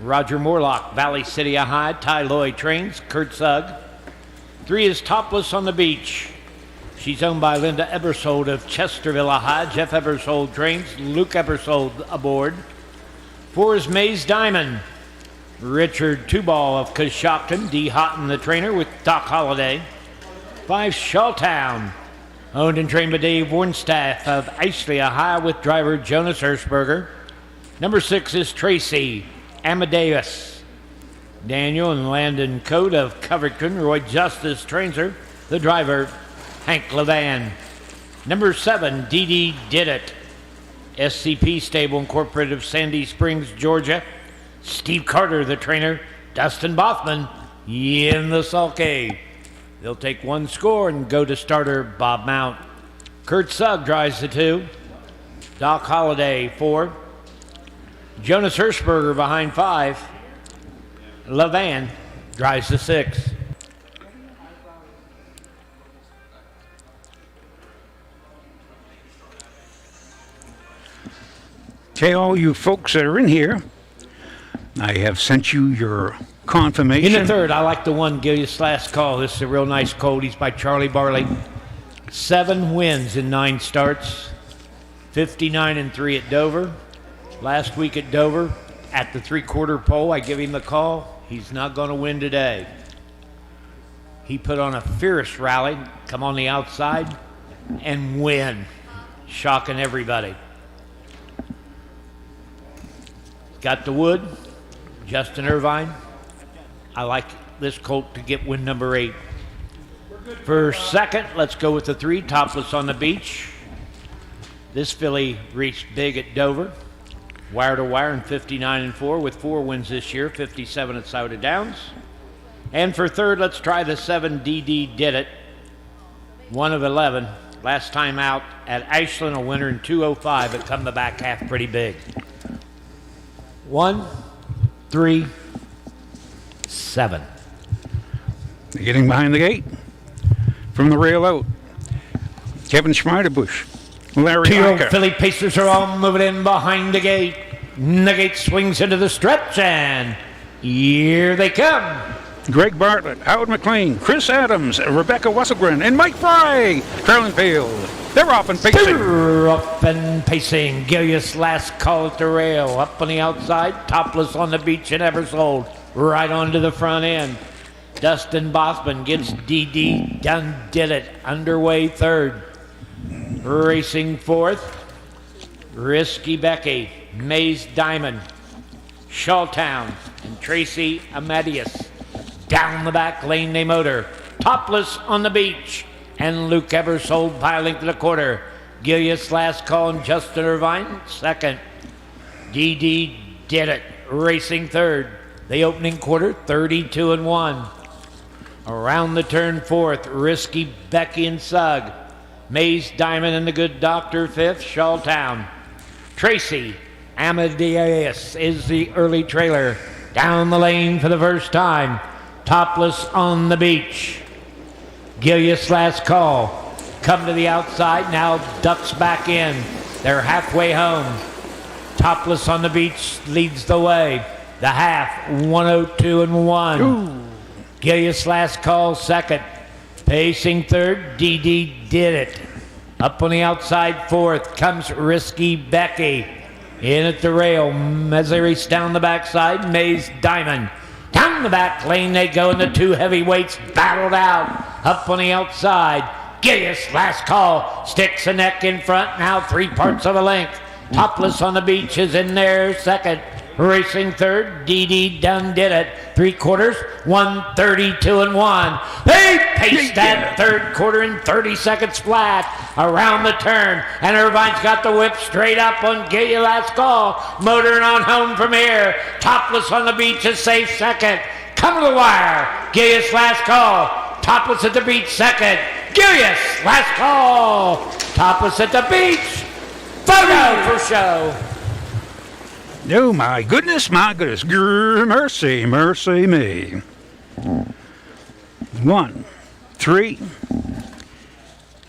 Speaker 3: Roger Morlock, Valley City High, Ty Lloyd trains, Kurt Sugg. 3 is Topless on the Beach. She's owned by Linda Ebersold of Chesterville High, Jeff Ebersold trains, Luke Ebersold aboard. 4 is Maze Diamond. Richard Tubal of Coshocton, D. Houghton, the trainer, with Doc Holliday. 5, Shawtown, owned and trained by Dave Warnstaff of Islea High, with driver Jonas Hirschberger. Number 6 is Tracy Amadeus. Daniel and Landon Code of Coverton, Roy Justice trains her, the driver Hank Levan. Number 7, Dee Dee Did It. SCP Stable Incorporated of Sandy Springs, Georgia. Steve Carter, the trainer, Dustin Bothman in the sulky. They'll take 1 score and go to starter Bob Mount. Kurt Sugg drives the 2. Doc Holliday 4. Jonas Hirschberger behind 5. Levan drives the 6.
Speaker 2: Okay, all you folks that are in here, I have sent you your confirmation.
Speaker 3: In the third, I like the 1, Gilea's Last Call. This is a real nice colt. He's by Charlie Barley. 7 wins in 9 starts. 59-3 at Dover. Last week at Dover, at the 3/4 pole, I give him the call. He's not going to win today. He put on a fierce rally, come on the outside, and win, shocking everybody. Got the wood, Justin Irvine. I like this colt to get win number 8. For second, let's go with the 3, Topless on the Beach. This filly reached big at Dover. Wire to wire in 59-4 with 4 wins this year, 57 at Sauter Downs. And for third, let's try the 7, DD Did It. 1 of 11. Last time out at Ashland, a winner in 2:05, but come the back half pretty big. 1, 3, 7.
Speaker 2: They're getting behind the gate. From the rail out, Kevin Schmeiderbusch, Larry
Speaker 3: 2-year-old
Speaker 2: Acker.
Speaker 3: Philly Pacers are all moving in behind the gate. The gate swings into the stretch, and here they come.
Speaker 2: Greg Bartlett, Howard McLean, Chris Adams, Rebecca Wesselgren, and Mike Fry, trailing field. They're off and pacing.
Speaker 3: They're up and pacing. Gilea's Last Call at the rail. Up on the outside, Topless on the Beach and Eversold. Right onto the front end. Dustin Bothman gets DD Did It underway third. Racing fourth, Risky Becky, Maze Diamond, Shawtown, and Tracy Amadeus. Down the back lane they motor. Topless on the Beach, and Luke Eversold piling to the quarter. Gilea's Last Call and Justin Irvine second. DD Did It racing third. The opening quarter, 32-1. Around the turn, fourth, Risky, Becky, and Sugg. Mays, Diamond, and the Good Doctor, fifth, Shawtown. Tracy, Amadeus is the early trailer. Down the lane for the first time. Topless on the beach. Gilius last call. Come to the outside, now ducks back in. They're halfway home. Topless on the beach leads the way. The half, 102 and 1. Gilius last call, second. Pacing third, DD did it. Up on the outside, fourth, comes Risky Becky. In at the rail, as they race down the backside, Mays Diamond. Down the back lane they go, and the two heavyweights battled out. Up on the outside, Gilius last call, sticks a neck in front, now 3/4 of a length. Topless on the beach is in there, second. Racing third, DD done did it. 3/4, 132 and 1. They paced that third quarter in 30 seconds flat. Around the turn, and Irvine's got the whip straight up on Gilius last call. Motoring on home from here. Topless on the beach is safe second. Come to the wire. Gilius last call. Topless at the beach second. Gilius last call. Topless at the beach. Photo for show.
Speaker 2: Oh, my goodness, my goodness. Grr, mercy, mercy me. 1, 3,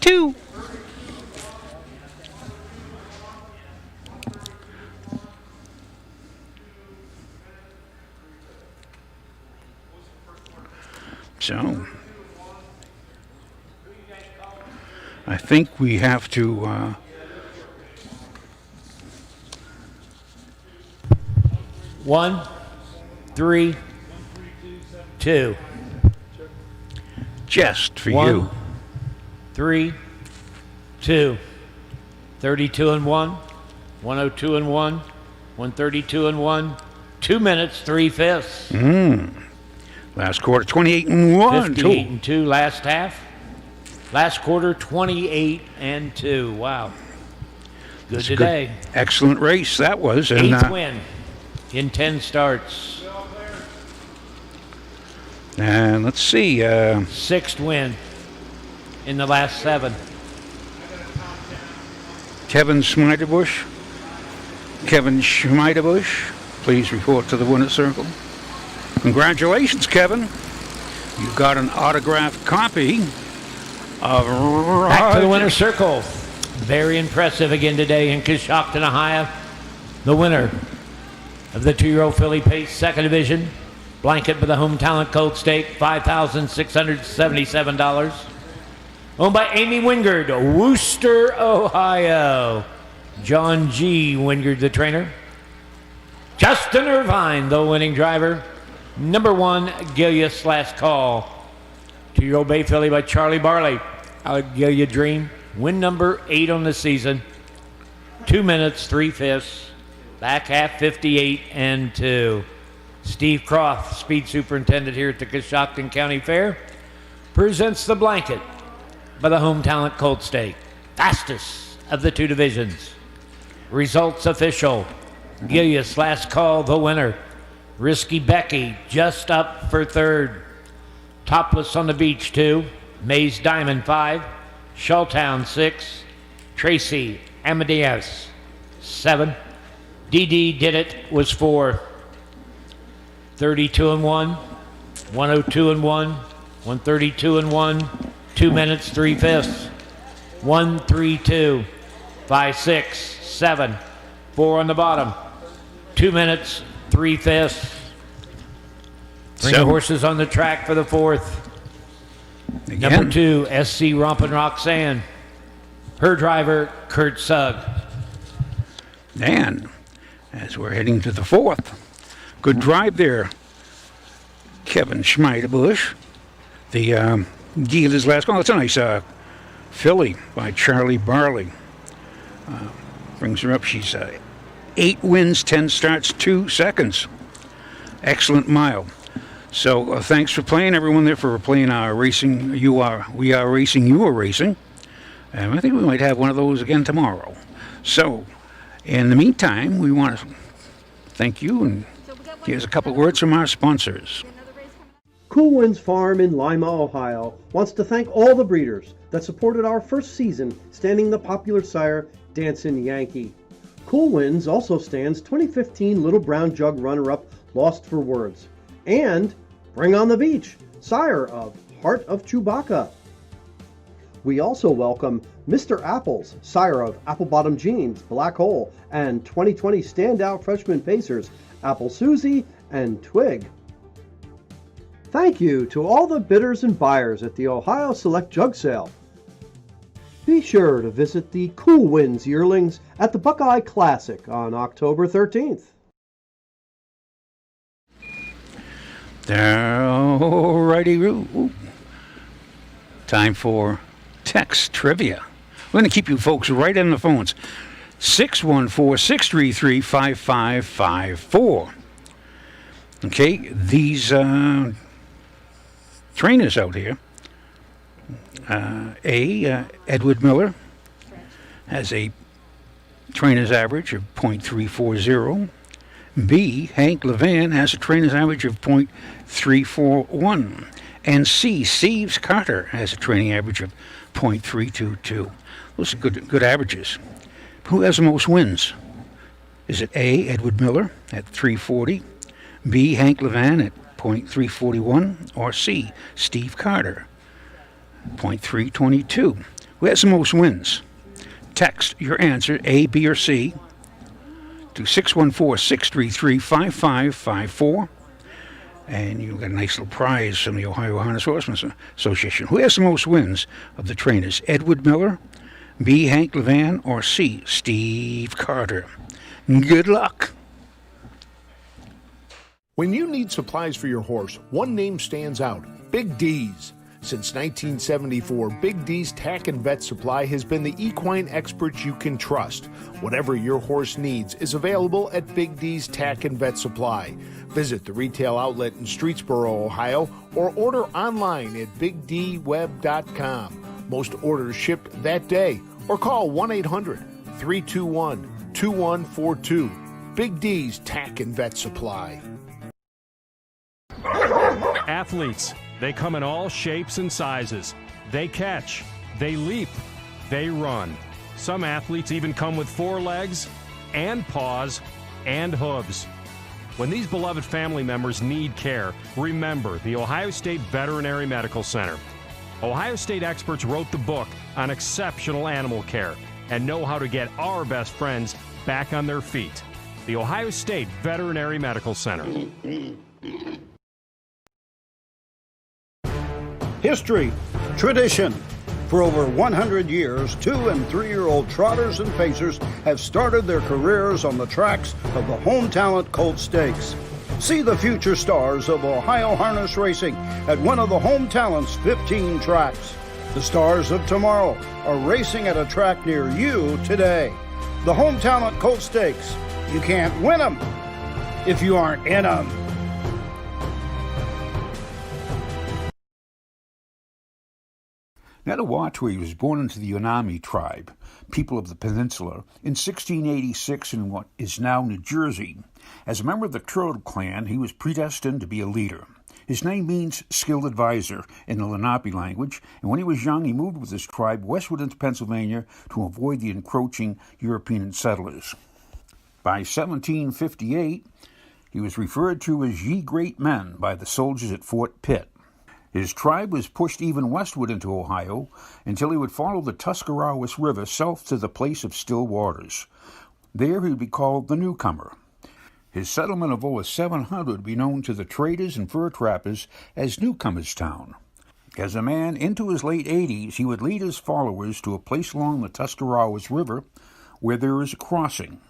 Speaker 2: 2. So, I think we have to...
Speaker 3: 1, 3, 2.
Speaker 2: Just for
Speaker 3: 1,
Speaker 2: you.
Speaker 3: 3, 2. 32 and 1. 102 and 1. 132 and 1. 2 minutes, 3/5.
Speaker 2: Last quarter, 28 and 1.
Speaker 3: 58 and 2 last half. Last quarter, 28 and 2. Wow. Good today.
Speaker 2: Excellent race that was. And,
Speaker 3: 8th win in 10 starts.
Speaker 2: And let's see.
Speaker 3: 6th win in the last 7.
Speaker 2: Kevin Schmeiderbusch. Kevin Schmeiderbusch, please report to the winner's circle. Congratulations, Kevin. You got an autographed copy of...
Speaker 3: Back to the winner's circle. Very impressive again today in Coshocton, Ohio. The winner of the 2-year-old filly pace, second division. Blanket by the Home Talent Colt Stake, $5,677. Owned by Amy Wingard, Wooster, Ohio. John G. Wingard, the trainer. Justin Irvine, the winning driver. Number 1, Gilius last call. 2-year-old bay filly by Charlie Barley. Gilia Dream. Win number 8 on the season. 2 minutes, 3/5. Back half, 58 and 2. Steve Croft, speed superintendent here at the Coshocton County Fair, presents the blanket by the Home Talent Colt Stake. Fastest of the 2 divisions. Results official. Gilius last call, the winner. Risky Becky just up for third. Topless on the beach 2. Mays Diamond 5. Shawtown 6. Tracy Amadeus 7. DD Did It was 4. 32 and 1. 102 and 1. 132 and 1. 2 minutes, 3/5. 132. 5, 6, 7. 4 on the bottom. 2 minutes, 3/5. Bring the horses on the track for the 4th.
Speaker 2: Again.
Speaker 3: Number 2, SC Rompin' Roxanne. Her driver, Kurt Sugg.
Speaker 2: And as we're heading to the 4th, good drive there, Kevin Schmeiderbusch. The Gilius last call. That's a nice filly by Charlie Barley. Brings her up. She's 8 wins, 10 starts, 2 seconds. Excellent mile. So thanks for playing, everyone there, for playing our racing. We are racing, you are racing. And I think we might have one of those again tomorrow. So in the meantime, we want to thank you, and here's a couple of words from our sponsors.
Speaker 8: Cool Winds Farm in Lima, Ohio wants to thank all the breeders that supported our first season standing the popular sire Dancin' Yankee. Cool Winds also stands 2015 Little Brown Jug runner-up Lost for Words, and Bring on the Beach, sire of Heart of Chewbacca. We also welcome Mr. Apples, sire of Apple Bottom Jeans, Black Hole, and 2020 standout freshman pacers Apple Susie and Twig. Thank you to all the bidders and buyers at the Ohio Select Jug Sale. Be sure to visit the Cool Winds yearlings at the Buckeye Classic on October 13th.
Speaker 2: Alrighty, time for text trivia. We're going to keep you folks right on the phones. 614-633-5554. Okay, these trainers out here. Edward Miller has a trainer's average of .340. B, Hank Levan has a trainer's average of .341. And C, Steve Carter has a training average of .322. Those are good averages. Who has the most wins? Is it A, Edward Miller at 340, B, Hank Levan at .341, or C, Steve Carter, .322? Who has the most wins? Text your answer, A, B, or C, to 614-633-5554. And you got a nice little prize from the Ohio Harness Horsemen's Association. Who has the most wins of the trainers? Edward Miller, B, Hank Levan, or C, Steve Carter? Good luck.
Speaker 6: When you need supplies for your horse, one name stands out: Big D's. Since 1974, Big D's Tack and Vet Supply has been the equine experts you can trust. Whatever your horse needs is available at Big D's Tack and Vet Supply. Visit the retail outlet in Streetsboro, Ohio, or order online at bigdweb.com. Most orders shipped that day, or call 1-800-321-2142. Big D's Tack and Vet Supply.
Speaker 9: Athletes, they come in all shapes and sizes. They catch, they leap, they run. Some athletes even come with 4 legs and paws and hooves. When these beloved family members need care, remember the Ohio State Veterinary Medical Center. Ohio State experts wrote the book on exceptional animal care and know how to get our best friends back on their feet. The Ohio State Veterinary Medical Center.
Speaker 1: History, tradition. For over 100 years, 2- and 3-year-old trotters and pacers have started their careers on the tracks of the Home Talent Colt Stakes. See the future stars of Ohio harness racing at one of the Home Talent's 15 tracks. The stars of tomorrow are racing at a track near you today. The Home Talent Colt Stakes. You can't win them if you aren't in them.
Speaker 2: Netawatwi was born into the Unami tribe, people of the peninsula, in 1686 in what is now New Jersey. As a member of the Turtle clan, he was predestined to be a leader. His name means skilled advisor in the Lenape language, and when he was young, he moved with his tribe westward into Pennsylvania to avoid the encroaching European settlers. By 1758, he was referred to as Ye Great Men by the soldiers at Fort Pitt. His tribe was pushed even westward into Ohio until he would follow the Tuscarawas River south to the place of still waters. There he would be called the Newcomer. His settlement of over 700 would be known to the traders and fur trappers as Newcomer's Town. As a man into his late 80s, he would lead his followers to a place along the Tuscarawas River where there is a crossing.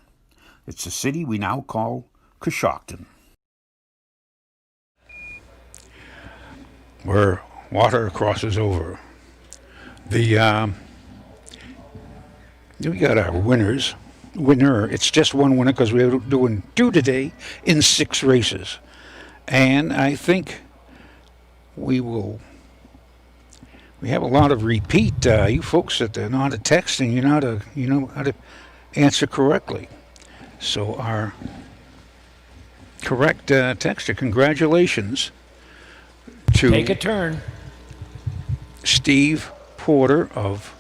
Speaker 2: It's a city we now call Coshocton. Where water crosses over. We got our winners. It's just one winner because we're doing 2 today in 6 races. And I think we have a lot of repeat. You folks that know how to text and you know how to answer correctly. So our correct texter, congratulations to
Speaker 3: Take a turn.
Speaker 2: Steve Porter of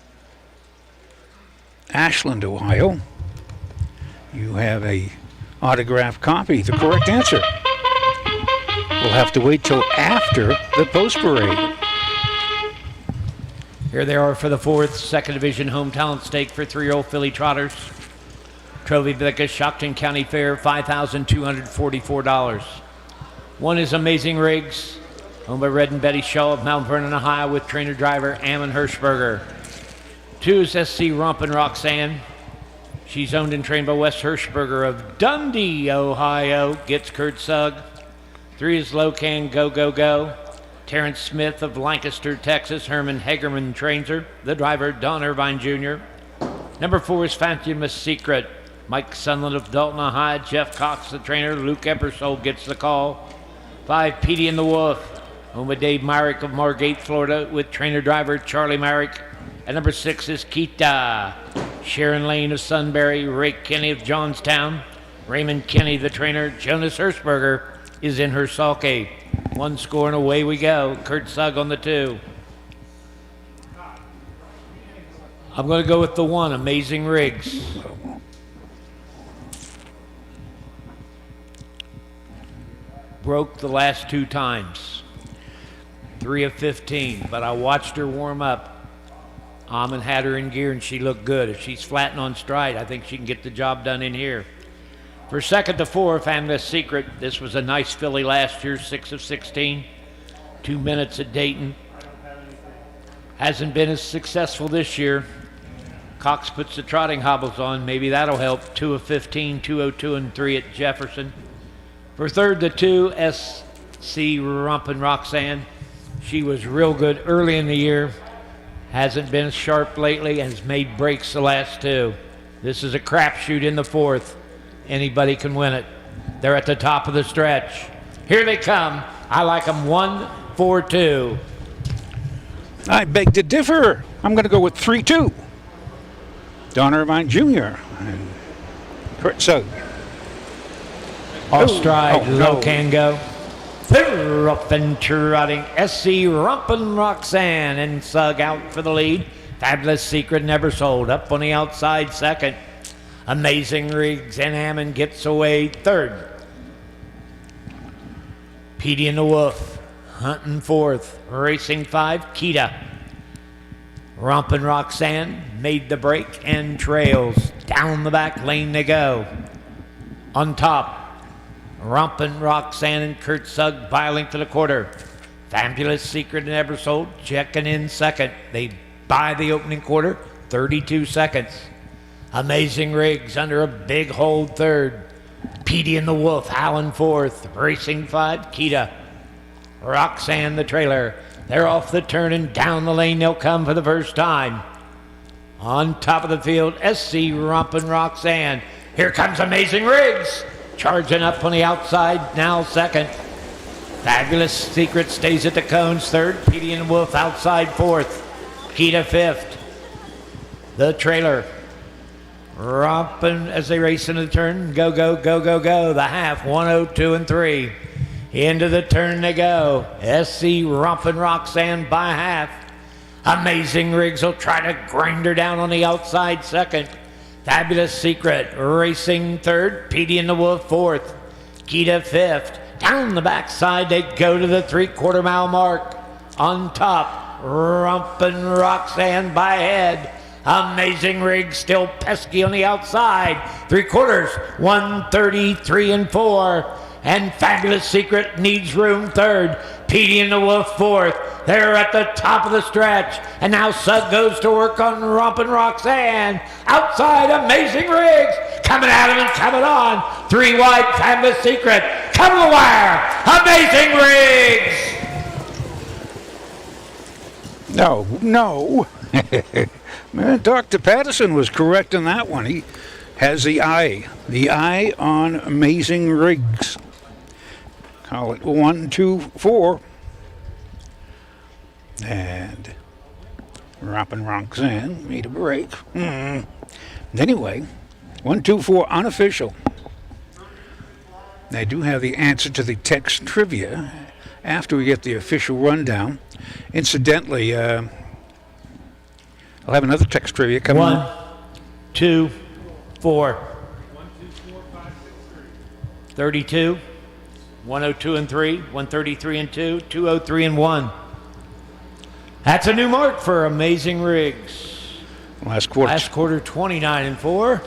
Speaker 2: Ashland, Ohio. You have a autographed copy, the correct answer. We'll have to wait till after the post parade.
Speaker 3: Here they are for the 4th Second Division Home Talent Stake for 3-year-old filly trotters. Trophy for the Coshocton County Fair, $5,244. 1 is Amazing Riggs, owned by Red and Betty Shaw of Mount Vernon, Ohio, with trainer-driver Ammon Hirschberger. 2 is SC Rompin' Roxanne. She's owned and trained by Wes Hirschberger of Dundee, Ohio, gets Kurt Sugg. 3 is Locan Go Go Go. Terrence Smith of Lancaster, Texas. Herman Hagerman trains her. The driver, Don Irvine Jr. Number 4 is Fabulous Secret. Mike Sunland of Dalton, Ohio. Jeff Cox, the trainer. Luke Ebersole gets the call. 5, Petey and the Wolf, owned by Dave Myrick of Margate, Florida, with trainer-driver Charlie Myrick. And number 6 is Kita. Sharon Lane of Sunbury. Ray Kenny of Johnstown. Raymond Kenny, the trainer. Jonas Hirschberger is in her sulky. 1 score and away we go. Kurt Sugg on the 2. I'm going to go with the 1, Amazing Riggs. Broke the last 2 times. 3 of 15, but I watched her warm up. Amon had her in gear and she looked good. If she's flat and on stride, I think she can get the job done in here. For 2nd to 4, Fabulous Secret. This was a nice filly last year, 6 of 16. 2 minutes at Dayton. Hasn't been as successful this year. Cox puts the trotting hobbles on. Maybe that'll help. 2 of 15, 202 and 3 at Jefferson. For 3rd to 2, SC Rompin' Roxanne. She was real good early in the year. Hasn't been sharp lately and has made breaks the last 2. This is a crapshoot in the 4th. Anybody can win it. They're at the top of the stretch. Here they come. I like them 1, 4, 2.
Speaker 2: I beg to differ. I'm going to go with 3-2. Don Irvine Jr. and Kurt Sugg.
Speaker 3: Off stride,
Speaker 2: no.
Speaker 3: low can go. Up and trotting, SC Rompin' Roxanne and Sugg out for the lead. Fabulous Secret never sold. Up on the outside, 2nd. Amazing Riggs and Hammond gets away, 3rd. Petey and the Wolf hunting 4th. Racing 5, Kita. Rompin' Roxanne made the break and trails. Down the back lane they go. On top, Rompin' Roxanne and Kurt Sugg by a length of the quarter. Fabulous Secret and Eversold checking in 2nd. They buy the opening quarter, 32 seconds. Amazing Riggs under a big hold, 3rd. Petey and the Wolf howling 4th. Racing 5, Kita. Roxanne the trailer. They're off the turn and down the lane they'll come for the first time. On top of the field, SC Rompin' Roxanne. Here comes Amazing Riggs. Charging up on the outside, now 2nd. Fabulous Secret stays at the cones, 3rd. Petey and the Wolf outside, 4th. Kita 5th. The trailer. Rompin' as they race into the turn. Go, go, go, go, go. The half, 102 and 3. Into the turn they go. SC Rompin' Roxanne by half. Amazing Riggs will try to grind her down on the outside, 2nd. Fabulous Secret racing 3rd. Petey and the Wolf 4th. Kita 5th. Down the backside they go to the 3/4 mile mark. On top, Rompin' Roxanne by head. Amazing Riggs still pesky on the outside. 3/4, 133 and 4. And Fabulous Secret needs room, 3rd. Petey and the Wolf 4th. They're at the top of the stretch. And now Sugg goes to work on Rompin' Roxanne. Outside, Amazing Riggs. Coming at him and coming on. 3 wide, Fabulous Secret. Come to the wire. Amazing Riggs.
Speaker 2: No. Man, Dr. Patterson was correct on that one. He has the eye on Amazing Riggs. Call it 1, 2, 4. And Rompin' Roxanne made a break. Anyway, 1, 2, 4 unofficial. I do have the answer to the text trivia after we get the official rundown. Incidentally, I'll have another text trivia coming
Speaker 3: 1,
Speaker 2: up.
Speaker 3: 2, 4. 32, 102 and 3, 133 and 2, 203 and 1. That's a new mark for Amazing Riggs.
Speaker 2: Last quarter
Speaker 3: 29 and 4.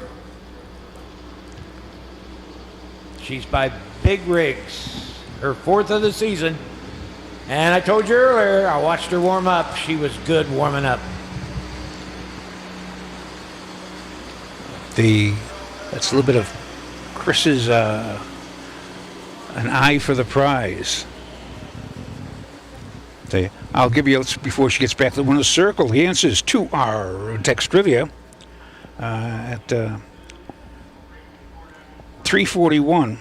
Speaker 3: She's by Big Riggs, her 4th of the season. And I told you earlier, I watched her warm up. She was good warming up.
Speaker 2: That's a little bit of Chris's an eye for the prize. I'll give you, before she gets back to the winner's circle, the answers to our text trivia at 341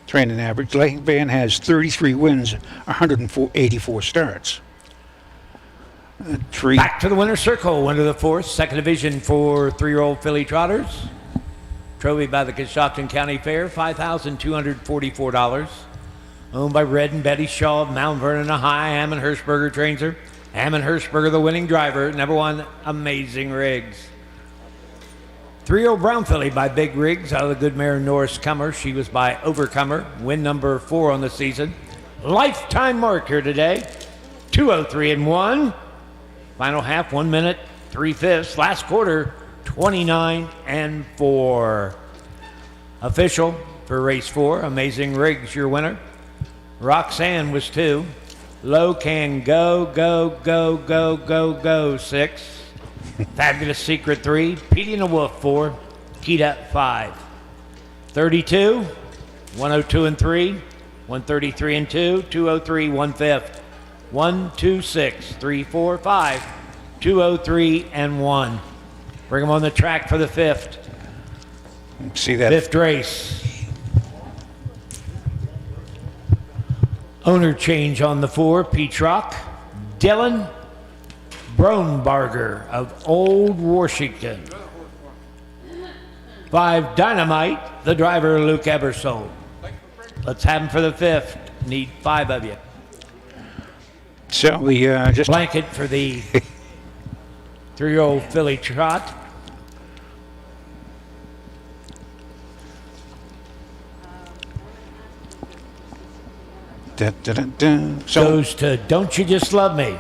Speaker 2: training average. Lake Van has 33 wins, 184 starts.
Speaker 3: Back to the winner's circle, winner of the 4th, second division for 3-year-old filly trotters. Trophy by the Coshocton County Fair, $5,244. Owned by Red and Betty Shaw of Mount Vernon, Ohio. Hammond Hirschberger trains her. Hammond Hirschberger, the winning driver. Number 1, Amazing Riggs. 3-year-old brown filly by Big Riggs out of the good mare Norris Comer. She was by Overcomer. Win number 4 on the season. Lifetime mark here today. 203 and 1. Final half, 1 minute, 3/5. Last quarter, 29 and 4. Official for race 4, Amazing Riggs, your winner. Roxanne was 2. Low Can Go, Go, Go, Go, Go, Go, 6. Fabulous Secret, 3. Petey and the Wolf, 4. Kita, 5. 32, 102 and 3. 133 and 2. 203, 1/5. 126, 3, 4, 5. 203 and 1. Bring them on the track for the 5th.
Speaker 2: See that?
Speaker 3: 5th race. Owner change on the 4, Peatrock. Dylan Bronbarger of Old Washington. 5, Dynamite, the driver, Luke Ebersole. Let's have him for the 5th. Need 5 of you.
Speaker 2: So we just
Speaker 3: blanket for the 3-year-old filly trot.
Speaker 2: So
Speaker 3: goes to Don't You Just Love Me.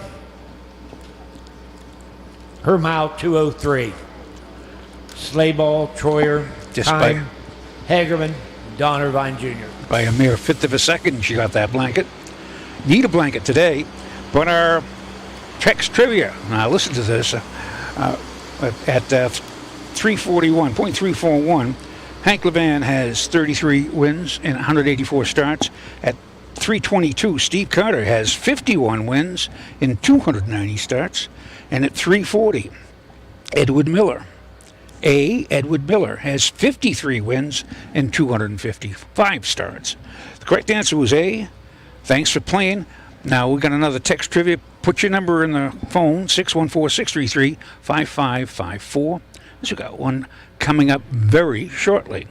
Speaker 3: Her mile 203. Slayball, Troyer, Time, Hagerman, Don Irvine Jr.
Speaker 2: By a mere 1/5 of a second, she got that blanket. Need a blanket today, but our text trivia. Now listen to this. At 341.341, Hank Levan has 33 wins and 184 starts. At 322, Steve Carter has 51 wins and 290 starts. And at 340, Edward Miller has 53 wins and 255 starts. The correct answer was A. Thanks for playing. Now we got another text trivia. Put your number in the phone, 614-633-5554. We got one coming up very shortly.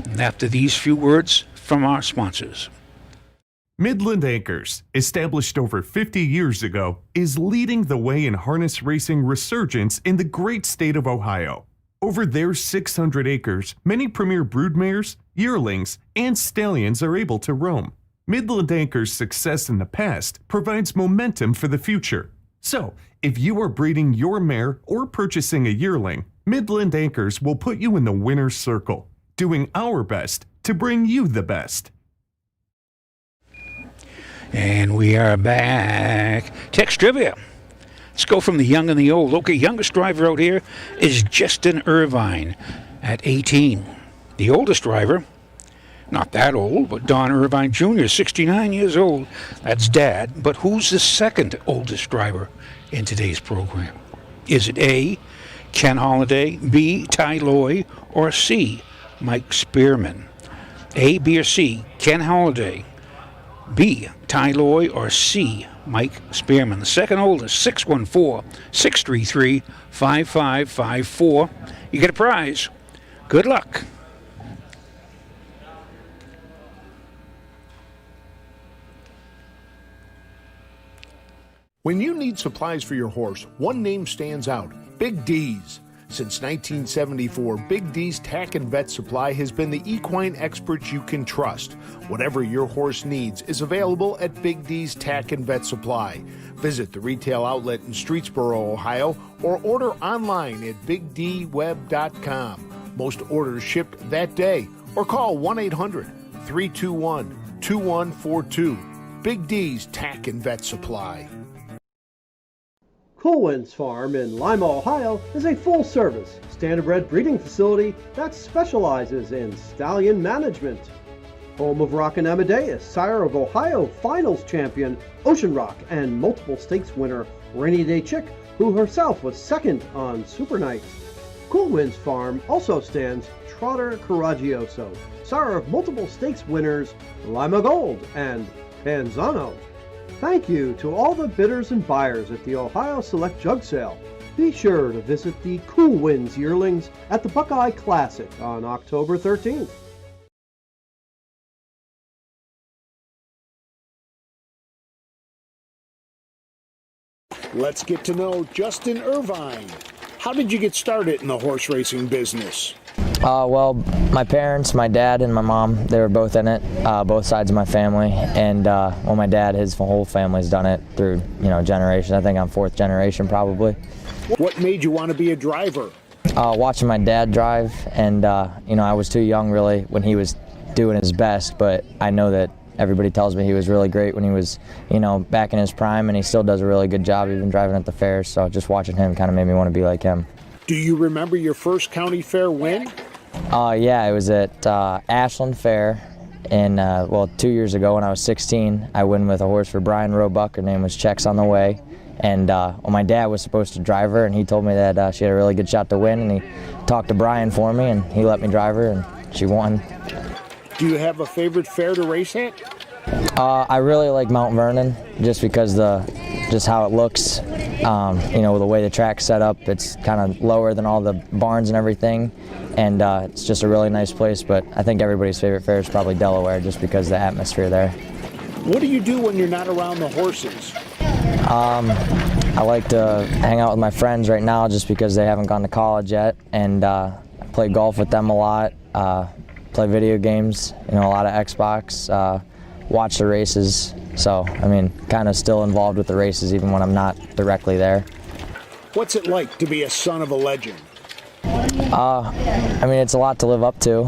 Speaker 2: And after these few words from our sponsors.
Speaker 5: Midland Anchors, established over 50 years ago, is leading the way in harness racing resurgence in the great state of Ohio. Over their 600 acres, many premier broodmares, yearlings, and stallions are able to roam. Midland Anchor's success in the past provides momentum for the future. So, if you are breeding your mare or purchasing a yearling, Midland Anchors will put you in the winner's circle, doing our best to bring you the best.
Speaker 2: And we are back. Text trivia. Let's go from the young and the old. Okay, youngest driver out here is Justin Irvine at 18. The oldest driver, not that old, but Don Irvine Jr., 69 years old. That's Dad. But who's the second oldest driver in today's program? Is it A, Ken Holliday, B, Ty Loy, or C, Mike Spearman? A, B, or C, Ken Holliday, B, Ty Loy, or C, Mike Spearman? The second oldest, 614-633-5554. You get a prize. Good luck.
Speaker 6: When you need supplies for your horse, one name stands out: Big D's. Since 1974, Big D's Tack and Vet Supply has been the equine experts you can trust. Whatever your horse needs is available at Big D's Tack and Vet Supply. Visit the retail outlet in Streetsboro, Ohio, or order online at bigdweb.com. Most orders shipped that day, or call 1-800-321-2142. Big D's Tack and Vet Supply.
Speaker 8: Cool Winds Farm in Lima, Ohio is a full-service, standardbred breeding facility that specializes in stallion management. Home of Rockin' Amadeus, sire of Ohio Finals champion Ocean Rock and multiple stakes winner Rainy Day Chick, who herself was second on Super Night. Cool Winds Farm also stands Trotter Coraggioso, sire of multiple stakes winners Lima Gold and Panzano. Thank you to all the bidders and buyers at the Ohio Select Jug Sale. Be sure to visit the Cool Winds yearlings at the Buckeye Classic on October 13th.
Speaker 6: Let's get to know Justin Irvine. How did you get started in the horse racing business?
Speaker 10: Well, my parents, my dad and my mom, they were both in it, both sides of my family. And well, my dad, his whole family's done it through, generations. I think I'm fourth generation probably.
Speaker 6: What made you want to be a driver?
Speaker 10: Watching my dad drive, and I was too young really when he was doing his best, but I know that everybody tells me he was really great when he was, back in his prime, and he still does a really good job even driving at the fairs. So just watching him kind of made me want to be like him.
Speaker 6: Do you remember your first county fair win?
Speaker 10: Yeah, it was at Ashland Fair, and 2 years ago when I was 16, I went with a horse for Brian Roebuck. Her name was Checks on the Way, and my dad was supposed to drive her, and he told me that she had a really good shot to win, and he talked to Brian for me, and he let me drive her, and she won.
Speaker 6: Do you have a favorite fair to race at?
Speaker 10: I really like Mount Vernon, just because just how it looks. The way the track's set up, it's kind of lower than all the barns and everything, and it's just a really nice place. But I think everybody's favorite fair is probably Delaware, just because of the atmosphere there.
Speaker 6: What do you do when you're not around the horses?
Speaker 10: I like to hang out with my friends right now, just because they haven't gone to college yet, and play golf with them a lot, play video games, a lot of Xbox, watch the races. So, kind of still involved with the races even when I'm not directly there.
Speaker 6: What's it like to be a son of a legend?
Speaker 10: It's a lot to live up to,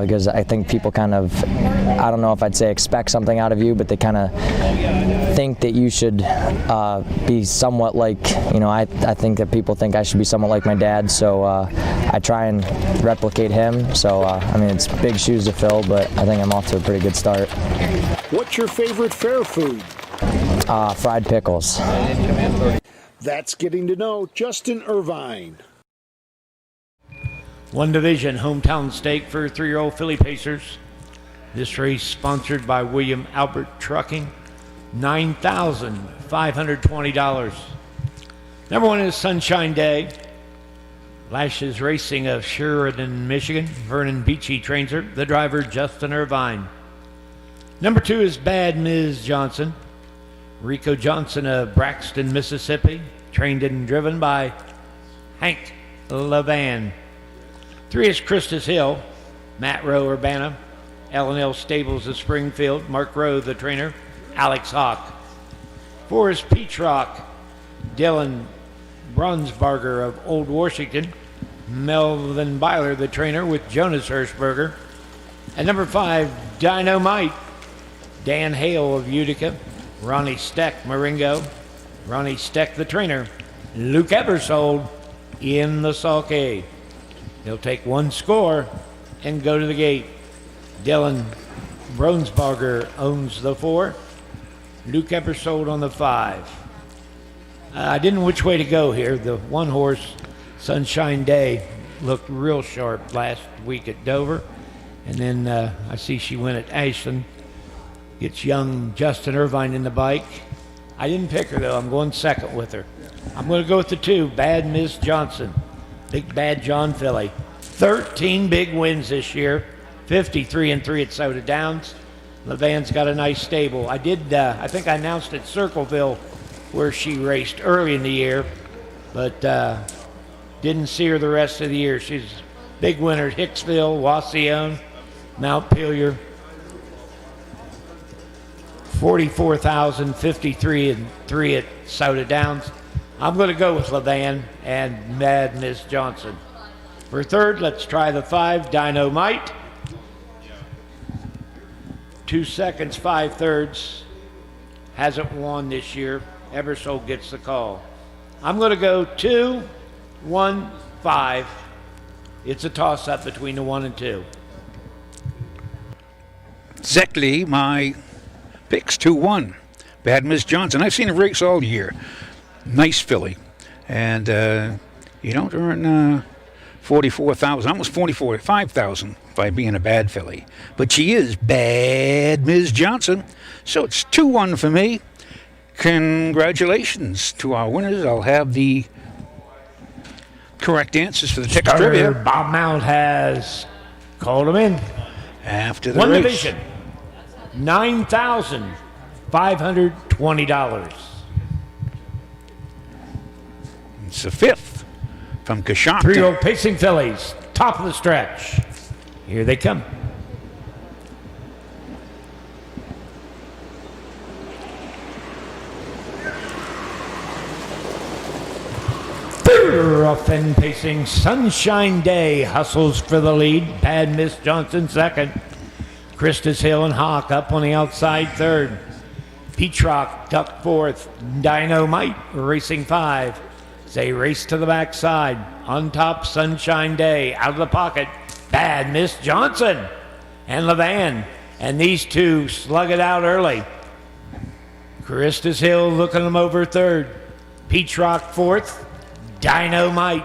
Speaker 10: because I think people kind of, I don't know if I'd say expect something out of you, but they kind of think that you should be somewhat like, I think that people think I should be somewhat like my dad, so I try and replicate him. So, it's big shoes to fill, but I think I'm off to a pretty good start.
Speaker 6: What's your favorite fair food?
Speaker 10: Fried pickles.
Speaker 6: That's getting to know Justin Irvine.
Speaker 3: One division hometown stake for 3-year-old filly pacers. This race sponsored by William Albert Trucking. $9,520. Number one is Sunshine Day. Lashes Racing of Sheridan, Michigan. Vernon Beachy trains her. The driver, Justin Irvine. Number two is Bad Ms. Johnson. Rico Johnson of Braxton, Mississippi. Trained and driven by Hank Levan. Three is Christus Hill. Matt Rowe, Urbana. L&L Stables of Springfield. Mark Rowe, the trainer. Alex Hawk. Four is Peach Rock. Dylan Bronsbarger of Old Washington. Melvin Byler, the trainer, with Jonas Hirschberger. And number five, Dynamite. Dan Hale of Utica. Ronnie Steck, Marengo. Ronnie Steck, the trainer. Luke Ebersold in the sulky. He'll take one score and go to the gate. Dylan Bronsbarger owns the 4. Luke Ebersold on the 5. I didn't know which way to go here. The one horse, Sunshine Day, looked real sharp last week at Dover. And then I see she went at Ashland. Gets young Justin Irvine in the bike. I didn't pick her, though. I'm going second with her. I'm going to go with the 2, Bad Miss Johnson. Big Bad John filly. 13 big wins this year. 53-3 at Soda Downs. Levan's got a nice stable. I think I announced at Circleville where she raced early in the year, but didn't see her the rest of the year. She's a big winner at Hicksville, Wasion, Mount Pelier. 44,053 and 3 at Soda Downs. I'm going to go with Levan and Mad Miss Johnson. For third, let's try the 5, Dynamite. 2 seconds, 5/3. Hasn't won this year. Eversole gets the call. I'm going to go 2, 1, 5. It's a toss-up between the 1 and 2.
Speaker 2: Exactly, my pick's 2-1. Bad Miss Johnson. I've seen her race all year. Nice filly. And you don't earn 44,000, almost 45,000 by being a bad filly. But she is Bad Miss Johnson. So it's 2-1 for me. Congratulations to our winners. I'll have the correct answers for the text trivia.
Speaker 3: Bob Mount has called them in.
Speaker 2: After the
Speaker 3: One
Speaker 2: race.
Speaker 3: division, $9,520.
Speaker 2: It's the 5th from Coshocton.
Speaker 3: 3-year-old Pacing Fillies, top of the stretch. Here they come. Rough and pacing, Sunshine Day hustles for the lead. Bad Miss Johnson second. Christus Hill and Hawk up on the outside third. Peatrock duck fourth. Dynamite racing 5. They race to the backside. On top, Sunshine Day out of the pocket. Bad Miss Johnson and Levan. And these two slug it out early. Christus Hill looking them over third. Peatrock fourth. Dynamite.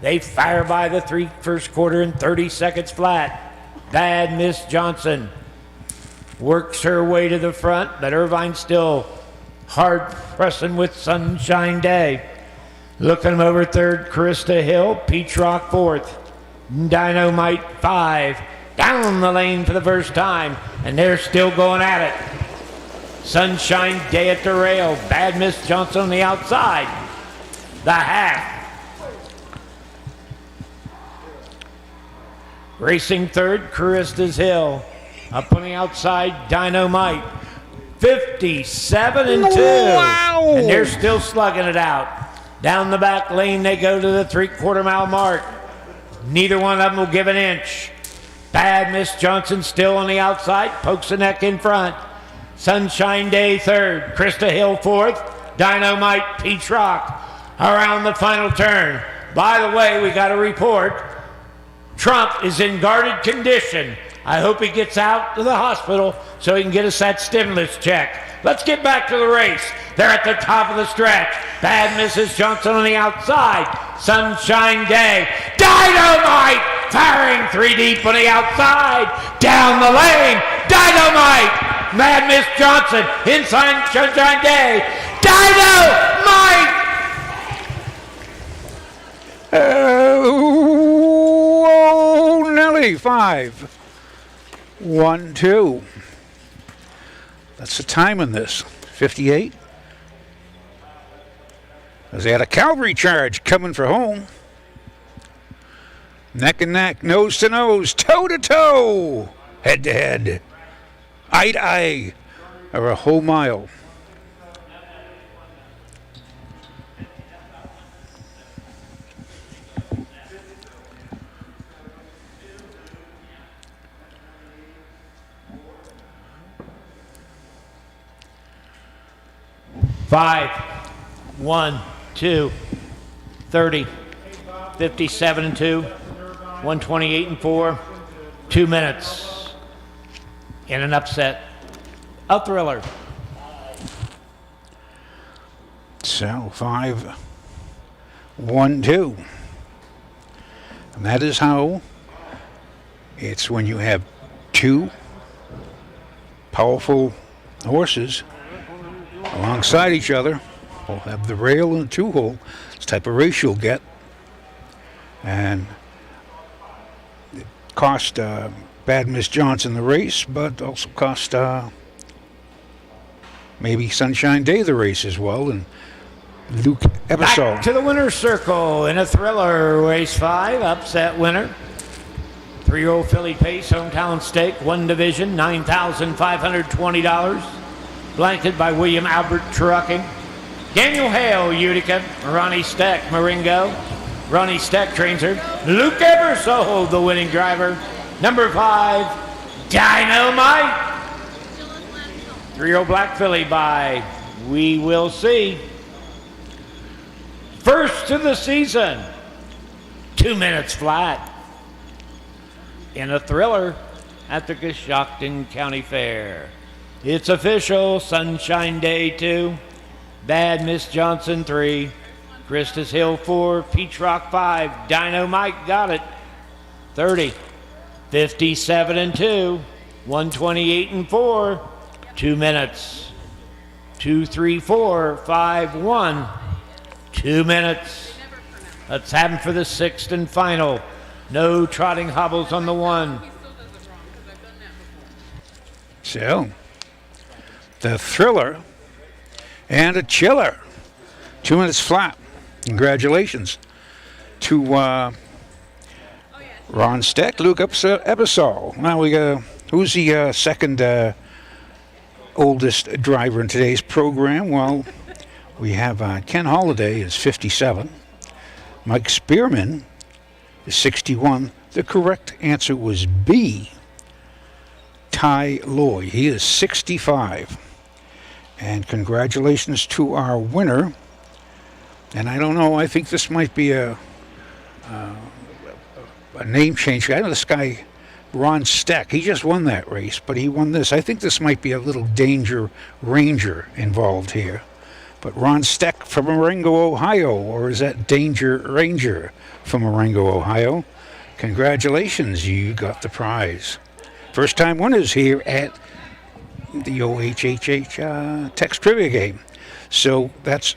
Speaker 3: They fire by the first quarter in 30 seconds flat. Bad Miss Johnson works her way to the front, but Irvine's still hard pressing with Sunshine Day. Looking over third, Krista Hill. Peatrock fourth. Dynamite 5. Down the lane for the first time, and they're still going at it. Sunshine Day at the rail. Bad Miss Johnson on the outside. The half. Racing third, Carista's Hill. Up on the outside, Dynamite. 57 and 2.
Speaker 2: Wow.
Speaker 3: And they're still slugging it out. Down the back lane, they go to the 3/4 mile mark. Neither one of them will give an inch. Bad Miss Johnson still on the outside, pokes the neck in front. Sunshine Day third, Krista Hill fourth, Dynamite Peatrock around the final turn. By the way, we got a report. Trump is in guarded condition. I hope he gets out to the hospital so he can get us that stimulus check. Let's get back to the race. They're at the top of the stretch. Bad Mrs. Johnson on the outside. Sunshine Day. Dynamite firing 3 deep on the outside. Down the lane. Dynamite. Mad Miss Johnson inside Sunshine Day. Dynamite.
Speaker 2: Oh, Nelly, 5. 1, 2. That's the time in this. 58. As they had a cavalry charge coming for home. Neck and neck, nose to nose, toe to toe, head to head, eye to eye, or a whole mile.
Speaker 3: Five, 1, 2, 30, 57 and 2, 128 and 4, 2 minutes in an upset. A thriller.
Speaker 2: So 5, 1, 2. And that is how it's when you have two powerful horses alongside each other. We'll have the rail and the two-hole. It's the type of race you'll get. And it cost Bad Miss Johnson the race, but also cost maybe Sunshine Day the race as well, and Luke Ebersol.
Speaker 3: Back to the winner's circle in a thriller, race 5, upset winner. 3-year-old filly pace, hometown stake, 1 division, $9,520. Blanketed by William Albert Trucking. Daniel Hale, Utica. Ronnie Steck, Marengo. Ronnie Steck trains her. Luke Ebersol, the winning driver. Number 5, Dynamite. 3-year-old black filly by We Will See. First of the season, 2 minutes flat. In a thriller at the Coshocton County Fair. It's official, Sunshine Day 2, Bad Miss Johnson 3, Christus Hill 4, Peach Rock 5, Dynamite got it, 30, 57 and 2, 128 and 4, 2 minutes, 2, 3, 4, 5, 1, 2 minutes. Let's have him for the 6th and final. No trotting hobbles on the 1.
Speaker 2: So, the thriller and a chiller. 2 minutes flat. Congratulations to Ron Steck, Luke Ebersol. Now we got, who's the second oldest driver in today's program? Well, we have Ken Holliday is 57. Mike Spearman is 61. The correct answer was B. Ty Loy. He is 65. And congratulations to our winner. And I don't know, I think this might be a name change. I know this guy, Ron Steck, he just won that race, but he won this. I think this might be a little Danger Ranger involved here. But Ron Steck from Marengo, Ohio, or is that Danger Ranger from Marengo, Ohio? Congratulations, you got the prize. First time winners here at the OHHH text trivia game. So that's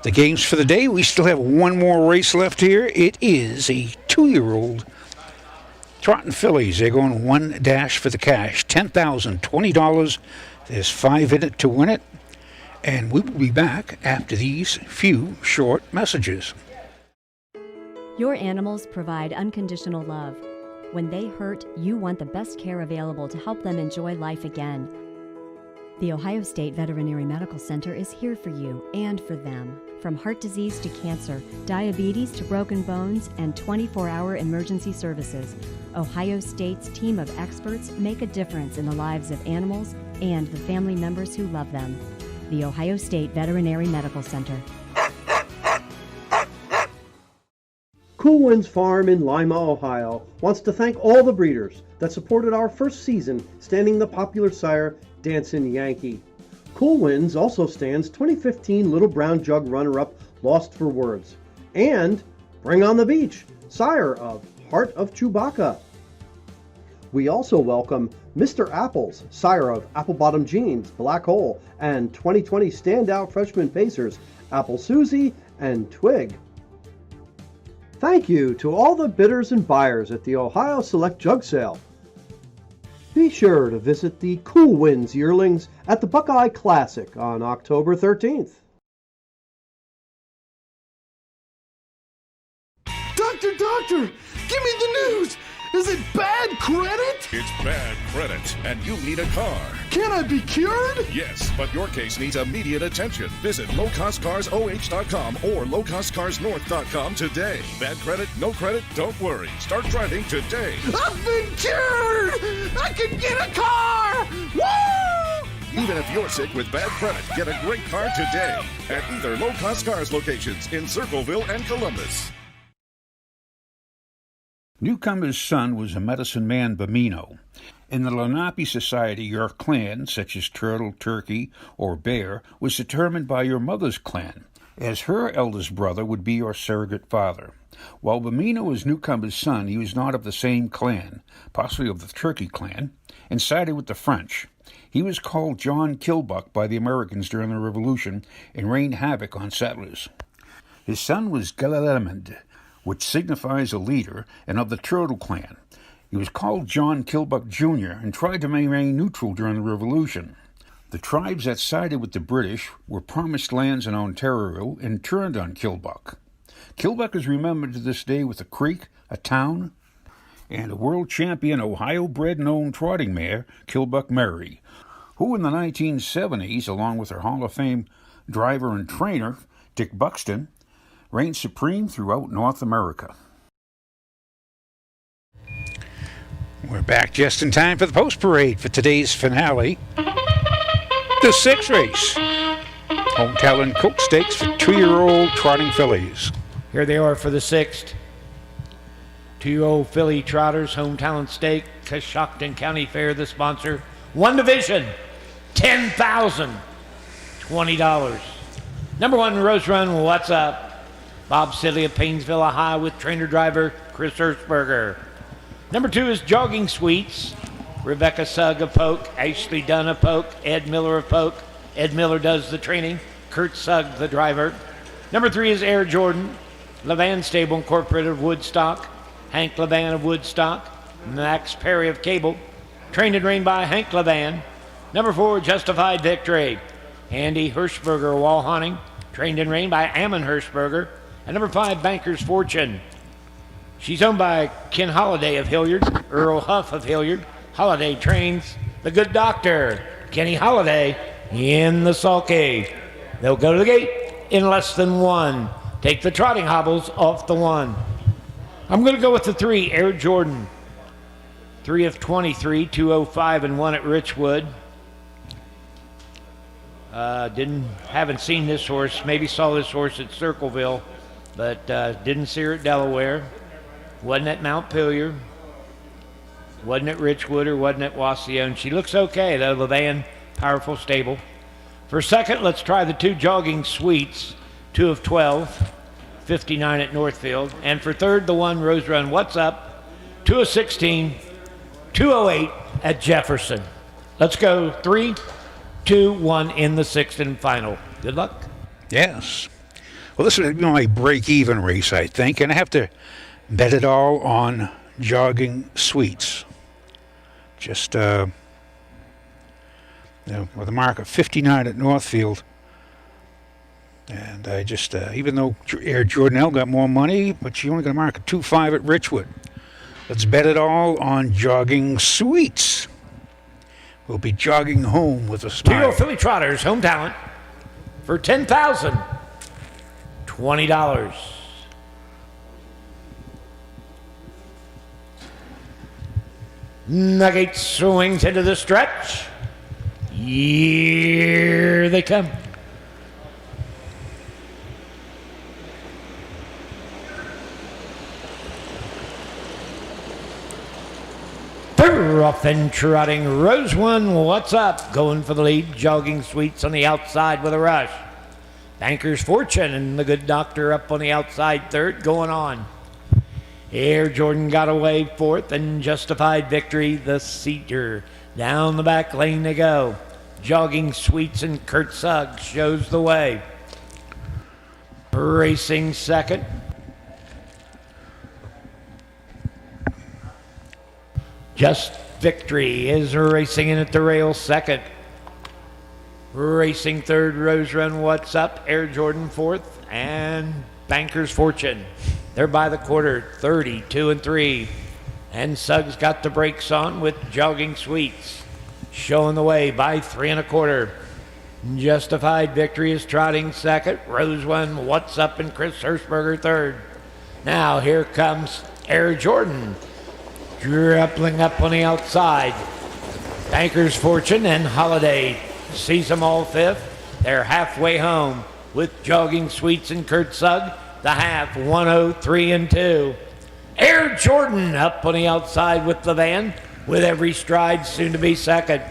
Speaker 2: the games for the day. We still have one more race left here. It is a 2-year-old trotting fillies. They're going 1 dash for the cash, $10,020. There's 5 in it to win it. And we will be back after these few short messages.
Speaker 7: Your animals provide unconditional love. When they hurt, you want the best care available to help them enjoy life again. The Ohio State Veterinary Medical Center is here for you and for them. From heart disease to cancer, diabetes to broken bones, and 24-hour emergency services, Ohio State's team of experts make a difference in the lives of animals and the family members who love them. The Ohio State Veterinary Medical Center.
Speaker 8: Cool Winds Farm in Lima, Ohio wants to thank all the breeders that supported our first season standing the popular sire Dancin' Yankee. Cool Winds also stands 2015 Little Brown Jug runner-up Lost for Words and Bring on the Beach, sire of Heart of Chewbacca. We also welcome Mr. Apples, sire of Apple Bottom Jeans, Black Hole, and 2020 standout freshman pacers Apple Susie and Twig. Thank you to all the bidders and buyers at the Ohio Select Jug Sale. Be sure to visit the Cool Winds yearlings at the Buckeye Classic on October 13th.
Speaker 6: Doctor, give me the news! Is it bad credit?
Speaker 11: It's bad credit, and you need a car.
Speaker 6: Can I be cured?
Speaker 11: Yes, but your case needs immediate attention. Visit lowcostcarsoh.com or lowcostcarsnorth.com today. Bad credit, no credit, don't worry. Start driving today.
Speaker 6: I've been cured! I can get a car! Woo!
Speaker 11: Even if you're sick with bad credit, get a great car today at either Low Cost Cars locations in Circleville and Columbus.
Speaker 2: Newcomer's son was a medicine man Bamino. In the Lenape society, your clan, such as Turtle, Turkey, or Bear, was determined by your mother's clan, as her eldest brother would be your surrogate father. While Bamino was Newcomer's son, he was not of the same clan, possibly of the Turkey clan, and sided with the French. He was called John Kilbuck by the Americans during the Revolution and rained havoc on settlers. His son was Galalemond, which signifies a leader, and of the Turtle clan. He was called John Kilbuck Jr. and tried to remain neutral during the Revolution. The tribes that sided with the British were promised lands in Ontario and turned on Kilbuck. Kilbuck is remembered to this day with a creek, a town, and a world champion Ohio-bred and owned trotting mare, Kilbuck Mary, who in the 1970s, along with her Hall of Fame driver and trainer, Dick Buxton, reigned supreme throughout North America.
Speaker 12: We're back just in time for the post parade for today's finale. The 6th race. Home Talent Colt Stakes for 2-year-old trotting fillies.
Speaker 3: Here they are for the 6th. 2-year-old filly trotters, Home Talent Stake, Coshocton County Fair, the sponsor. One division, $10,000, $20. Number 1, Rose Run, What's Up? Bob Sidley of Painesville, Ohio, with trainer-driver Chris Hirschberger. Number 2 is Jogging Sweets, Rebecca Sugg of Polk, Ashley Dunn of Polk, Ed Miller of Polk. Ed Miller does the training, Kurt Sugg the driver. Number 3 is Air Jordan, Levan Stable Incorporated of Woodstock, Hank Levan of Woodstock, Max Perry of Cable, trained and trained by Hank Levan. Number 4, Justified Victory, Andy Hirschberger of Walhonning, trained and trained by Ammon Hirschberger. And number 5, Banker's Fortune. She's owned by Ken Holliday of Hilliard, Earl Huff of Hilliard. Holliday trains the good doctor, Kenny Holliday, in the sulky. They'll go to the gate in less than 1. Take the trotting hobbles off the 1. I'm going to go with the 3, Air Jordan. 3 of 23, 205 and 1 at Richwood. Haven't seen this horse. Maybe saw this horse at Circleville, but didn't see her at Delaware. Wasn't at Mount Pillier. Wasn't at Richwood or wasn't at Wasion. She looks okay, though. Levan, powerful stable. For second, let's try the 2 Jogging Sweets, 2 of 12, 59 at Northfield. And for third, the 1 Rose Run, What's Up, 2 of 16, 208 at Jefferson. Let's go 3, 2, 1 in the 6th and final. Good luck.
Speaker 12: Yes. Well, this would be my break-even race, I think, and I have to bet it all on Jogging Sweets. Just, with a mark of 59 at Northfield. And I just, even though Air Jordanelle got more money, but she only got a mark of 2.5 at Richwood. Let's bet it all on Jogging Sweets. We'll be jogging home with a smile.
Speaker 3: 2-year-old filly trotters, Home Talent, for $10,000, $20. Nugget swings into the stretch. Here they come. They're off and trotting. Rose One, What's Up? Going for the lead. Jogging Sweets on the outside with a rush. Banker's Fortune and the good doctor up on the outside third, going on. Air Jordan got away fourth, and Justified Victory, the seater. Down the back lane they go. Jogging Sweets and Kurt Sugg shows the way. Racing second. Just Victory is racing in at the rail second. Racing third, Rose Run, What's Up? Air Jordan fourth, and Banker's Fortune. They're by the quarter, 32 and 3. And Suggs got the brakes on with Jogging Sweets. Showing the way by 3 1/4. Justified Victory is trotting second. Rose One, What's Up? And Chris Hirschberger third. Now here comes Air Jordan. Dribbling up on the outside. Banker's Fortune and Holiday sees them all fifth. They're halfway home with Jogging Sweets and Kurt Sugg. The half, 103 and 2. Air Jordan up on the outside with the van, with every stride soon to be second.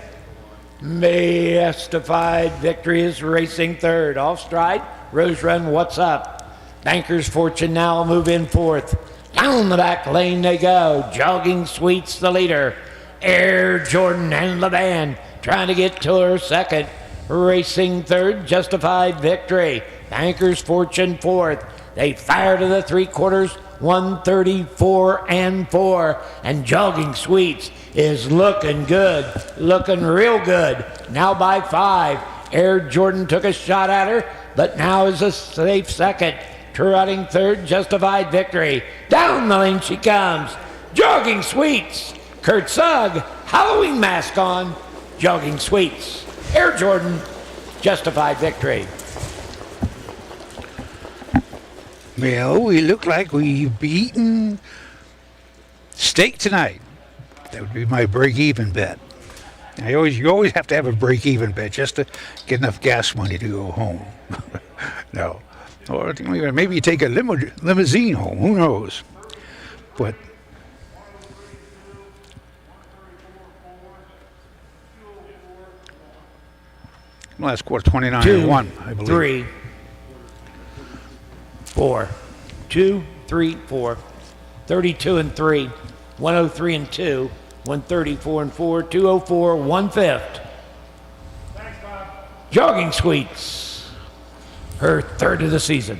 Speaker 3: Justified Victory is racing third. Off stride, Rose Run, What's Up? Banker's Fortune now move in fourth. Down the back lane they go. Jogging Sweets the leader. Air Jordan and Levan trying to get to her second. Racing third, Justified Victory. Banker's Fortune fourth. They fire to the 3/4, 134-4. And Jogging Sweets is looking good, looking real good. Now by 5. Air Jordan took a shot at her, but now is a safe second. Trotting third, Justified Victory. Down the lane she comes. Jogging Sweets. Kurt Sugg, Halloween mask on. Jogging Sweets. Air Jordan, Justified Victory.
Speaker 12: Well, we look like we've beaten steak tonight. That would be my break-even bet. You always have to have a break-even bet just to get enough gas money to go home. No. Or maybe you take a limousine home. Who knows? But last quarter, 29-1, I believe.
Speaker 3: 3, 4. 2, 3, 4. 32-3. 103-2. 134-4. 204, 1/5. Thanks, Bob. Jogging Sweets. Her third of the season.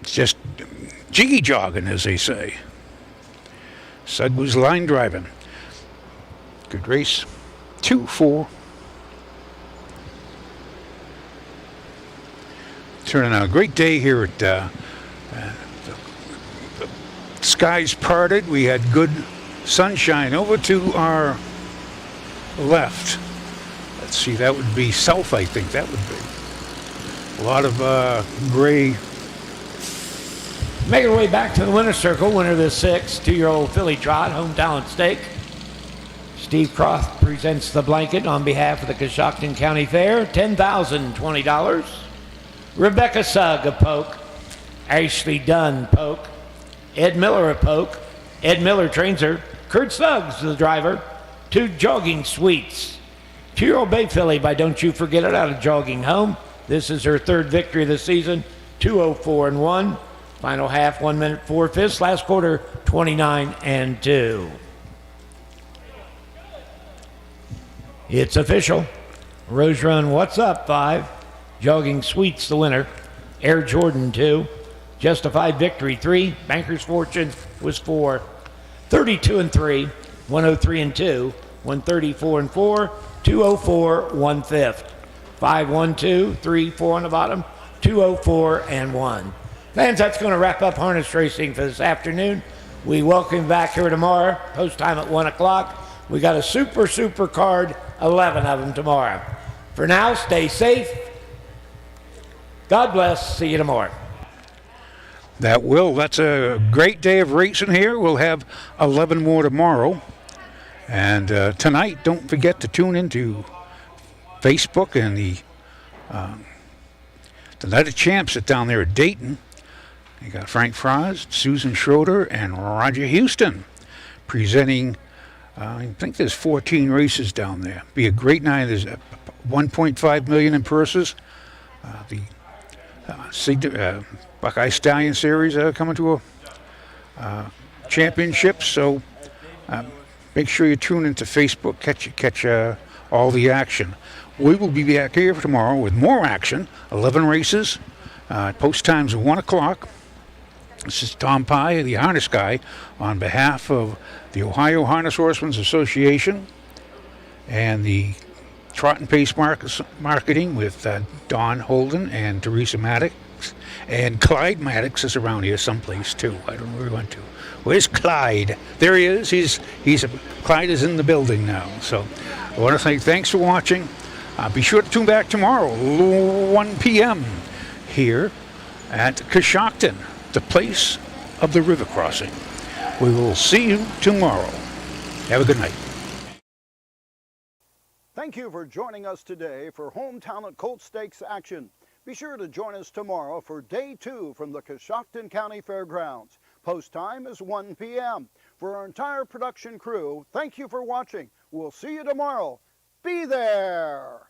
Speaker 12: It's just jiggy jogging, as they say. Sugg was line driving. Good race. 2-4. Turning out a great day here at the skies parted. We had good sunshine over to our left. Let's see, that would be south, I think that would be. A lot of gray.
Speaker 3: Making our way back to the winner's circle, winner of the 6, 2-year-old filly trot, home talent stake. Steve Croft presents the blanket on behalf of the Coshocton County Fair, $10,020. Rebecca Sugg, a poke. Ashley Dunn, poke. Ed Miller, a poke. Ed Miller trains her. Kurt Suggs, the driver. 2 Jogging Sweets. 2-year-old bay filly by Don't You Forget It out of Jogging Home. This is her third victory of the season. 204-1. Final half, 1 minute 4/5. Last quarter, 29-2. It's official. Rose Run, What's Up, 5. Jogging Sweets, the winner. Air Jordan, 2. Justified Victory, 3. Banker's Fortune was 4. 32-3. 103-2. 134-4. 204, 1/5. 5, 1, 2, 3, 4 on the bottom. 204-1. Fans, that's going to wrap up harness racing for this afternoon. We welcome you back here tomorrow, post time at 1 o'clock. We got a super card, 11 of them tomorrow. For now, stay safe. God bless. See you tomorrow.
Speaker 12: That's a great day of racing here. We'll have 11 more tomorrow. And tonight, don't forget to tune into Facebook and the Night of Champs at down there at Dayton. You got Frank Frost, Susan Schroeder, and Roger Houston presenting. I think there's 14 races down there. Be a great night. There's 1.5 million in purses. The Buckeye Stallion Series coming to a championship. So make sure you tune into Facebook. Catch all the action. We will be back here tomorrow with more action. 11 races. Post times at 1 o'clock. This is Tom Pye, the harness guy, on behalf of the Ohio Harness Horsemen's Association and the Trot and Pace Marketing with Don Holden and Teresa Maddox. And Clyde Maddox is around here someplace too. I don't know where he went to. Where's Clyde? There he is. Clyde is in the building now. So I want to say thanks for watching. Be sure to tune back tomorrow, 1 p.m. here at Coshocton, the place of the river crossing. We will see you tomorrow. Have a good night.
Speaker 1: Thank you for joining us today for Home Talent Colt Stakes action. Be sure to join us tomorrow for Day 2 from the Coshocton County Fairgrounds. Post time is 1 p.m. For our entire production crew, thank you for watching. We'll see you tomorrow. Be there!